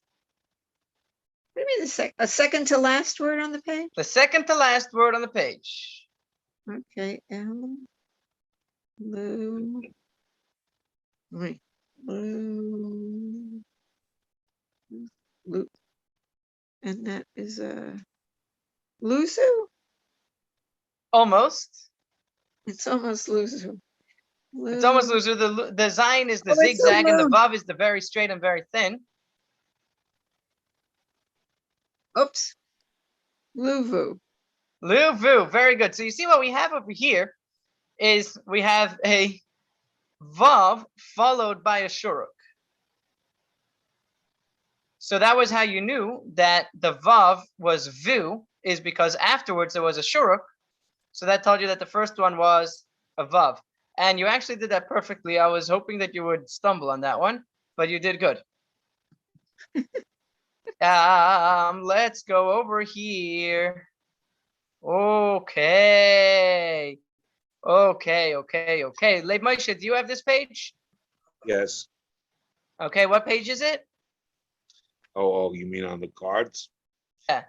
What do you mean a second to last word on the page?
The second to last word on the page.
Okay. Blue. Wait. Blue. Blue. And that is a Luzu?
Almost.
It's almost Luzu.
It's almost loser. The Zion is the
Oh, it's a
zigzag, and the
Lu.
Vav is the very straight and very thin.
Oops. Luvu.
Luvu, very good. So you see what we have over here is we have a Vav followed by a Shuruk. So that was how you knew that the Vav was Vu, is because afterwards there was a Shuruk. So that told you that the first one was a Vav. And you actually did that perfectly. I was hoping that you would stumble on that one, but you did good. Let's go over here. Okay. Okay. Lev Moshe, do you have this page?
Yes.
Okay, what page is it?
Oh, you mean on the cards?
Yeah.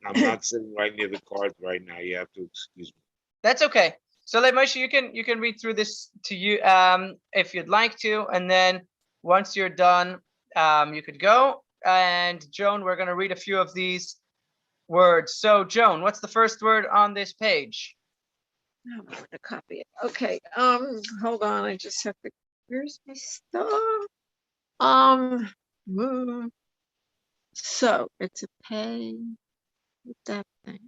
I'm not sitting right near the cards right now. You have to excuse me.
That's okay. So Lev Moshe, you can read through this to you if you'd like to, and then once you're done, you could go. And Joan, we're gonna read a few of these words. So Joan, what's the first word on this page?
I'm going to copy it. Okay. Hold on. I just have to. Where's my stuff? So it's a pay with that thing.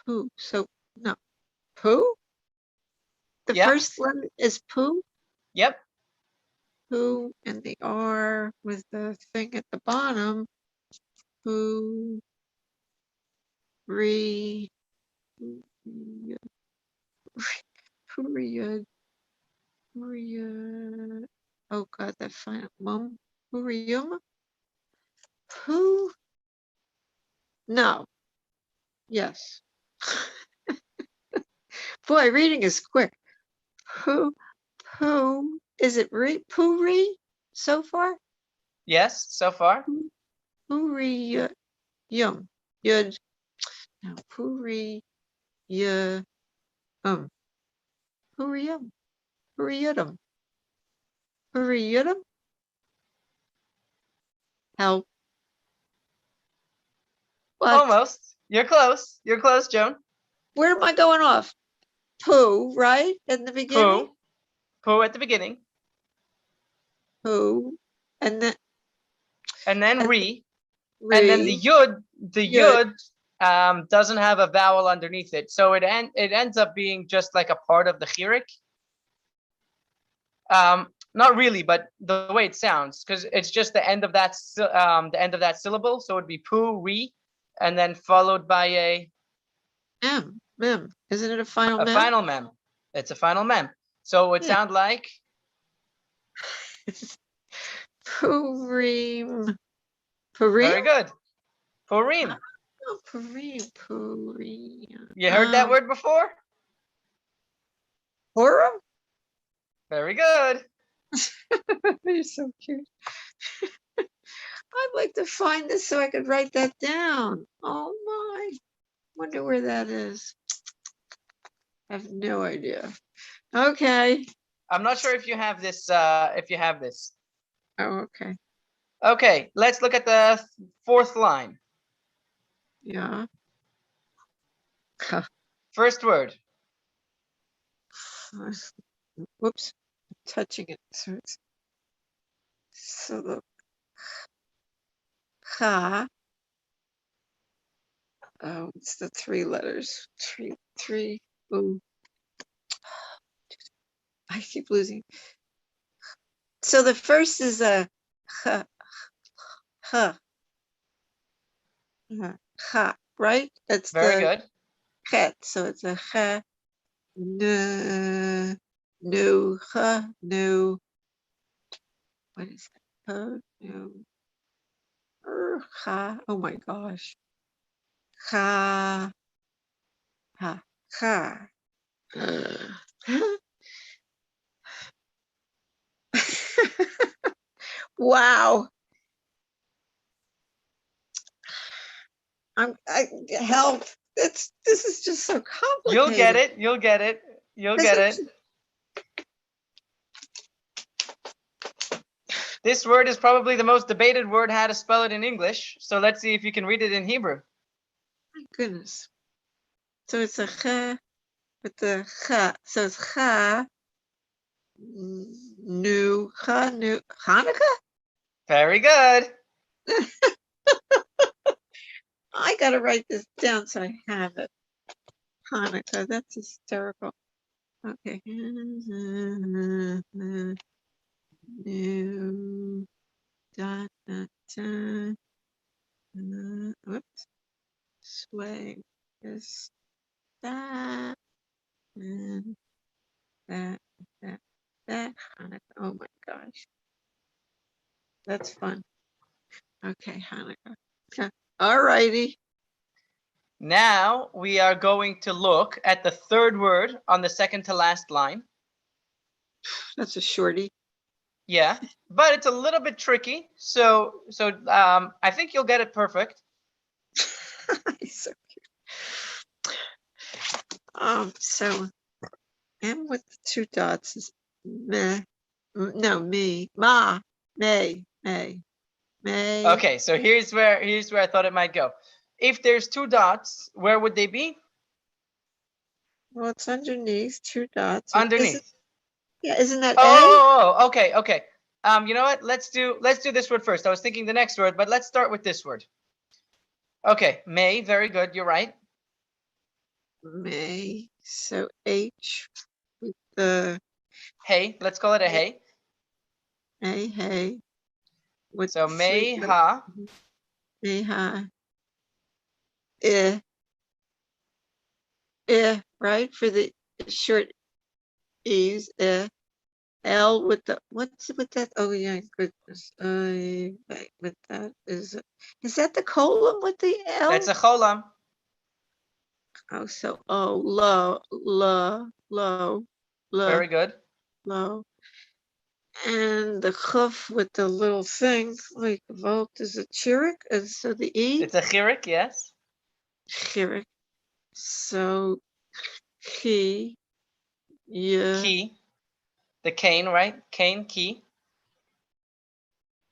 Poo. So no. Poo? The
Yep.
first letter is poo?
Yep.
Poo and the R with the thing at the bottom. Poo. Period. Oh God, that final mum. Huriyuma? Who? No. Yes. Boy, reading is quick. Who? Is it Puri so far?
Yes, so far.
Puri Yum. Yud. No, Puri Puriyum. Puriyum. Puriyudum. Puriyudum? Help. What?
Almost. You're close. You're close, Joan.
Where am I going off? Poo, right? In the beginning?
Poo. Poo at the beginning.
Poo. And then
And then
and
re. And then the yud,
Yud.
doesn't have a vowel underneath it. So it ends up being just like a part of the chirik. Not really, but the way it sounds, because it's just the end of that syllable. So it'd be pu re, and then followed by a
Mem. Isn't it a final mem?
final mem. It's a final mem. So it would
Yeah.
sound like
Purim.
very
Purim?
good. Purim.
Oh, Purim.
You heard that word before?
Purim?
Very good.
You're so cute. I'd like to find this so I could write that down. Oh my. Wonder where that is. I have no idea. Okay.
I'm not sure if you have this. If you have this.
Oh, okay.
Okay, let's look at the fourth line.
Yeah.
First word.
Whoops. I'm touching it. So the ha. Oh, it's the three letters. Three. Ooh. I keep losing. So the first is a ha. Ha, right? That's
Very
the
good.
chet. So it's a ha. No, no. What is that? No. Ha. Oh my gosh. Ha. Ha. Ha. Wow. I help. This is just so complicated.
You'll get it. You'll get it. You'll get it. This word is probably the most debated word how to spell it in English. So let's see if you can read it in Hebrew.
My goodness. So it's a cha with the cha. So it's cha. New Hanukkah?
Very good.
I gotta write this down so I have it. Hanukkah, that's hysterical. Okay. New dot whoops. Sway is that and that Hanukkah. Oh my gosh. That's fun. Okay, Hanukkah. Okay. All righty.
Now we are going to look at the third word on the second to last line.
That's a shorty.
Yeah, but it's a little bit tricky. So I think you'll get it perfect.
He's so cute. So M with the two dots is meh. No, me. Ma. May.
Okay, so here's where I thought it might go. If there's two dots, where would they be?
Well, it's underneath, two dots.
Underneath.
Isn't that
Oh, okay. You know what? Let's do this word first. I was thinking the next word, but let's start with this word. Okay, May, very good. You're right.
A? May. So H with the
Hey, let's call it a hey.
hey. With
So May ha.
May ha. Right? For the short e's. L with the, what's with that? Oh, yeah, goodness. Wait, with that, is that the colon with the L?
That's a cholam.
Oh, so, oh, low,
Very good.
low. And the chuf with the little thing, like volt is a chirik, and so the E,
It's a chirik, yes.
chirik. So, chi, yeah,
Key. The cane, right? Cane, key.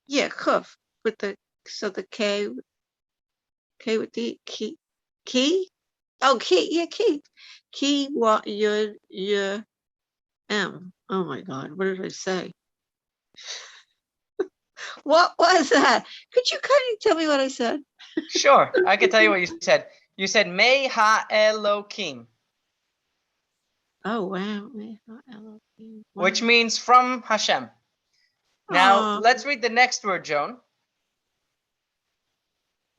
yeah, chuf with the, so the K with the key. Oh, key, yeah, key, what, yud, yeah, M. Oh my God, what did I say? What was that? Could you kind of tell me what I said?
Sure, I can tell you what you said. You said Mei Ha Elokim,
Oh, wow. Elohim,
which
wow.
means from Hashem. Now,
Oh,
let's read the next word, Joan.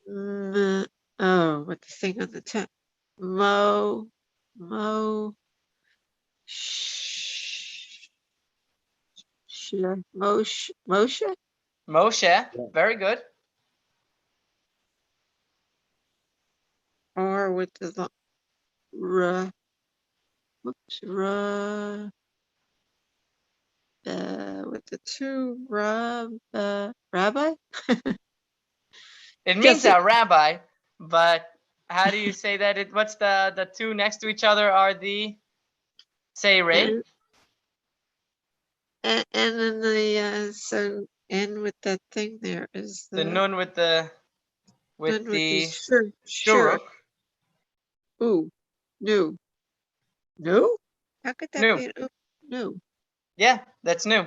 oh, with the thing on the top. Mo, Moshe,
Moshe. Very good.
or with the whoops, with the two rabbi.
It means
Jesse,
a rabbi, but how do you say that? What's the two next to each other are the Seirei?
and then the so and with that thing there is
The
the
nun with the
one with the
shuruk.
shirk. Ooh, new. New? How could that
New.
be an ooh, new?
Yeah, that's new.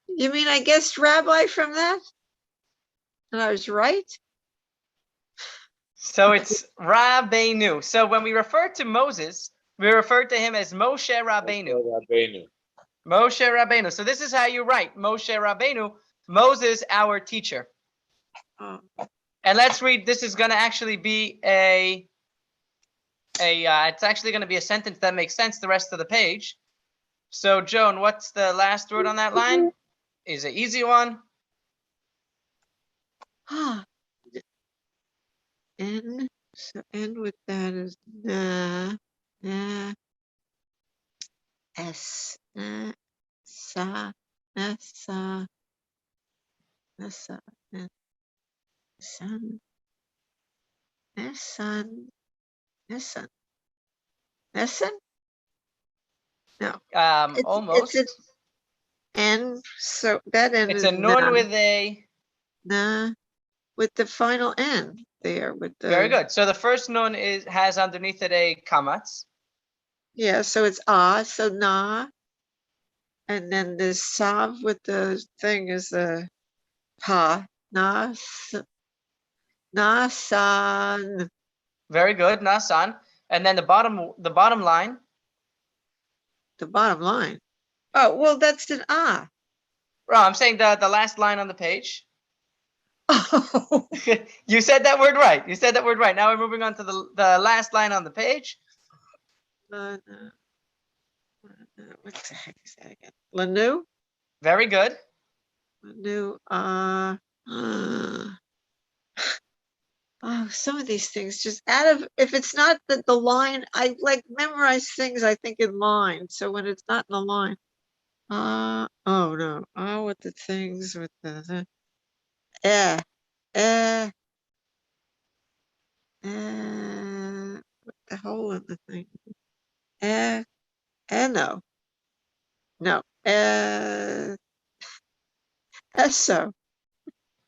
You mean I guessed rabbi from that? And I was right?
So it's Rabbeinu. So when we refer to Moses, we refer to him as Moshe Rabbeinu.
Rabbeinu.
Moshe Rabbeinu. So this is how you write Moshe Rabbeinu, Moses, our teacher.
Oh,
And let's read. This is going to actually be it's actually going to be a sentence that makes sense the rest of the page. So Joan, what's the last word on that line? Is an easy one.
ah, N. So N with that is na, S, sa, sa, sa, son, son, son, son. No, it's an
Almost.
N. So that N
It's
is
a nun with a.
na, with the final N there with the.
Very good. So the first nun has underneath it a kamatz.
Yeah, so it's so na, and then the sav with the thing is the pa, na san.
Very good, nasan. And then the bottom line.
The bottom line. Oh, well, that's an ah.
Well, I'm saying the last line on the page.
Oh,
You said that word right. You said that word right. Now we're moving on to the last line on the page.
what the heck is that again? Lanu?
Very good.
Lanu, oh, some of these things just if it's not the line, I like memorize things I think in line. So when it's not in the line, oh no, with the things with the eh, eh, with the hole in the thing. No, no, eso,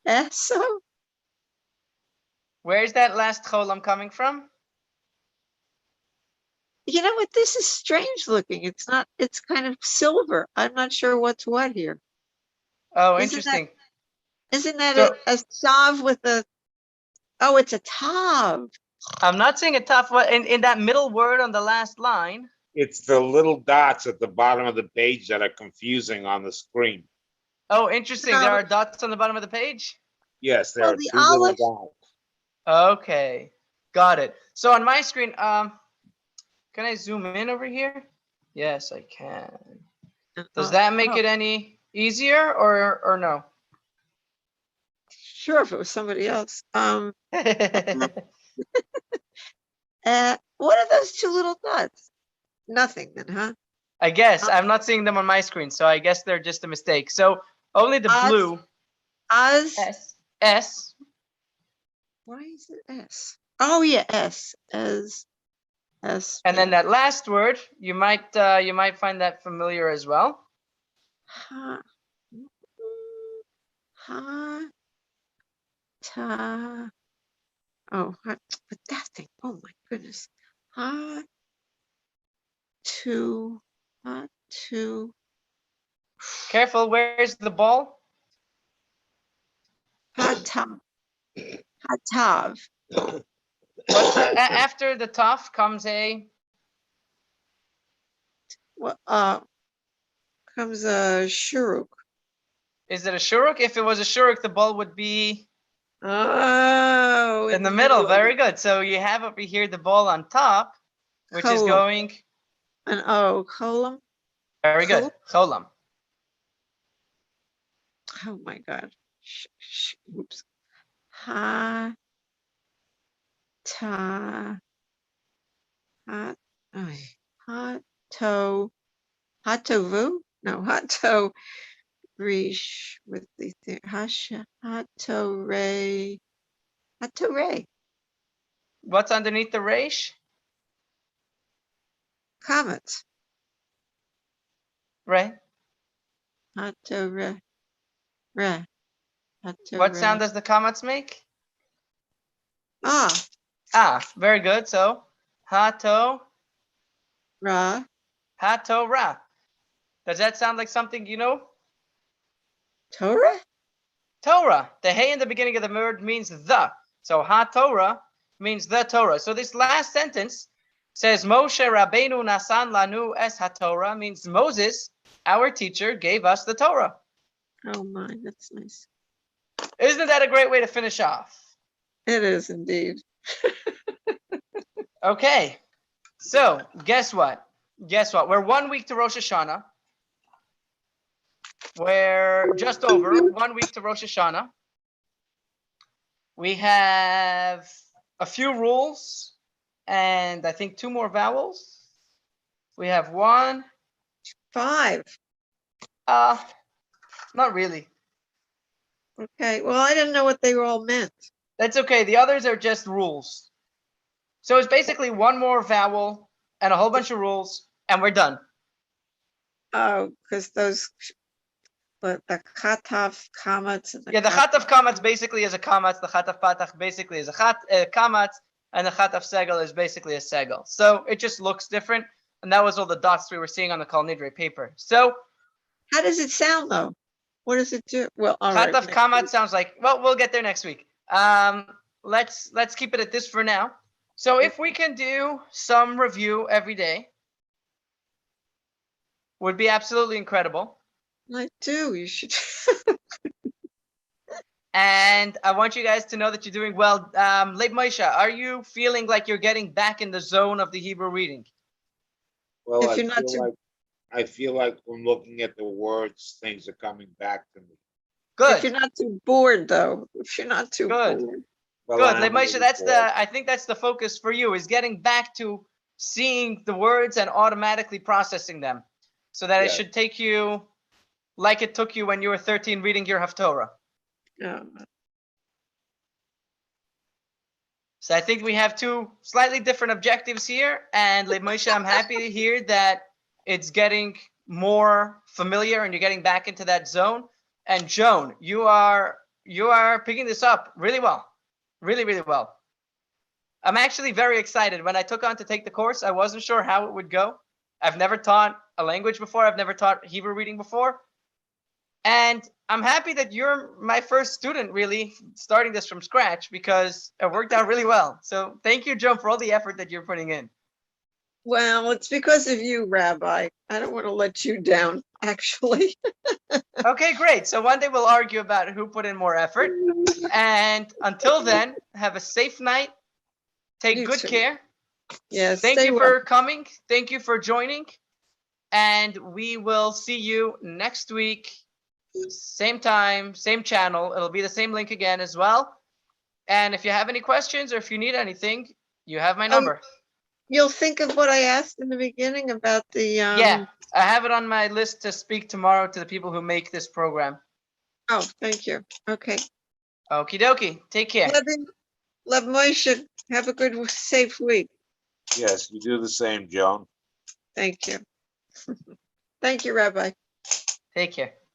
eso.
Where's that last cholam coming from?
You know what? This is strange looking. It's not. It's kind of silver. I'm not sure what's what here.
Oh,
Isn't that?
interesting.
Isn't that
So
a sav with a? Oh, it's a tav.
I'm not saying a tough one in that middle word on the last line.
It's the little dots at the bottom of the page that are confusing on the screen.
Oh, interesting. There
No,
are dots on the bottom of the page.
Yes, there
well,
are
the
two little
olive.
dots.
Okay, got it. So on my screen, can I zoom in over here? Yes, I can. Does that make it any easier or no?
Sure, if it was somebody else. What are those two little dots? Nothing then, huh?
I guess I'm not seeing them on my screen, so I guess they're just a mistake. So only the
Oz.
blue
Oz.
S.
Why is it S? Oh yeah, S. S.
And then that last word, you might find that familiar as well.
Ha. Ha. Ta. Oh, but that thing. Oh my goodness. Ha. To. Ha. To.
Careful, where's the ball?
Hatav. Hatav.
After the tough comes a.
Well, comes a shuruk.
Is it a shuruk? If it was a shuruk, the ball would be
Oh,
in the middle.
of
Very
it.
good. So you have over here the ball on top, which is
Cholam.
going.
An O. Column.
Very good. Cholam.
Oh my God. Oops. Ha. Ta. Hot. Hot. To. Hot tovu? No, hot to. Grish with the Hasha. Hot to ray. Hot to ray.
What's underneath the resh?
Comet.
Right.
Hot to re. Re. Hot to
What
re.
sound does the comets make?
Ah.
Ah, very good. So, hato,
Ra.
hato ra. Does that sound like something you know?
Torah?
Torah. The hey in the beginning of the word means the. So ha-Torah means the Torah. So this last sentence says Moshe Rabbeinu Nasan Lanu Es HaTorah means Moses, our teacher, gave us the Torah.
Oh my, that's nice.
Isn't that a great way to finish off?
It is indeed.
Okay. So guess what? Guess what? We're 1 week to Rosh Hashanah. We're just over 1 week to Rosh Hashanah. We have a few rules and I think 2 more vowels. We have 1.
5.
Not really.
Okay. Well, I didn't know what they all meant.
That's okay. The others are just rules. So it's basically 1 more vowel and a whole bunch of rules and we're done.
Oh, because those, but the kataf kamats and the
Yeah, the Chataf Kamatz basically is a Kamatz, the Chataf Patach basically is a Kamatz, and the Chataf Segel is basically a Segel. So it just looks different, and that was all the dots we were seeing on the Kol Nidre paper. So
How does it sound though? What does it do? Well, all right.
Chataf Kamatz sounds like, well, we'll get there next week. Let's keep it at this for now. So if we can do some review every day, would be absolutely incredible.
I do. You should.
And I want you guys to know that you're doing well. Leib Moshe, are you feeling like you're getting back in the zone of the Hebrew reading?
Well,
If you're not too-
I feel like when looking at the words, things are coming back to me.
If you're
Good,
not too bored, though. If you're not too
Good.
bored.
Well,
good.
I'm
Leib
a
Moshe,
little bored.
I think that's the focus for you, is getting back to seeing the words and automatically processing them, so that it
Yeah.
should take you like it took you when you were 13 reading your Haftorah.
Yeah.
So I think we have 2 slightly different objectives here. And Leib Moshe, I'm happy to hear that it's getting more familiar and you're getting back into that zone. And Joan, you are picking this up really well. Really, really well. I'm actually very excited. When I took on to take the course, I wasn't sure how it would go. I've never taught a language before. I've never taught Hebrew reading before. And I'm happy that you're my first student, really, starting this from scratch, because it worked out really well. So thank you, Joan, for all the effort that you're putting in.
Well, it's because of you, Rabbi. I don't want to let you down, actually.
Okay, great. So one day we'll argue about who put in more effort. And until then, have a safe night. Take
You
good
too.
care.
Yes.
Thank
stay
you
well.
for coming. Thank you for joining. and we will see you next week. Same time, same channel. It'll be the same link again as well. And if you have any questions or if you need anything, you have my number.
You'll think of what I asked in the beginning about the,
Yeah, I have it on my list to speak tomorrow to the people who make this program.
oh, thank you. Okay.
Okie dokie. Take care.
Love Moshe. Have a good, safe week.
Yes, you do the same, Joan.
Thank you. Thank you, Rabbi.
Take care.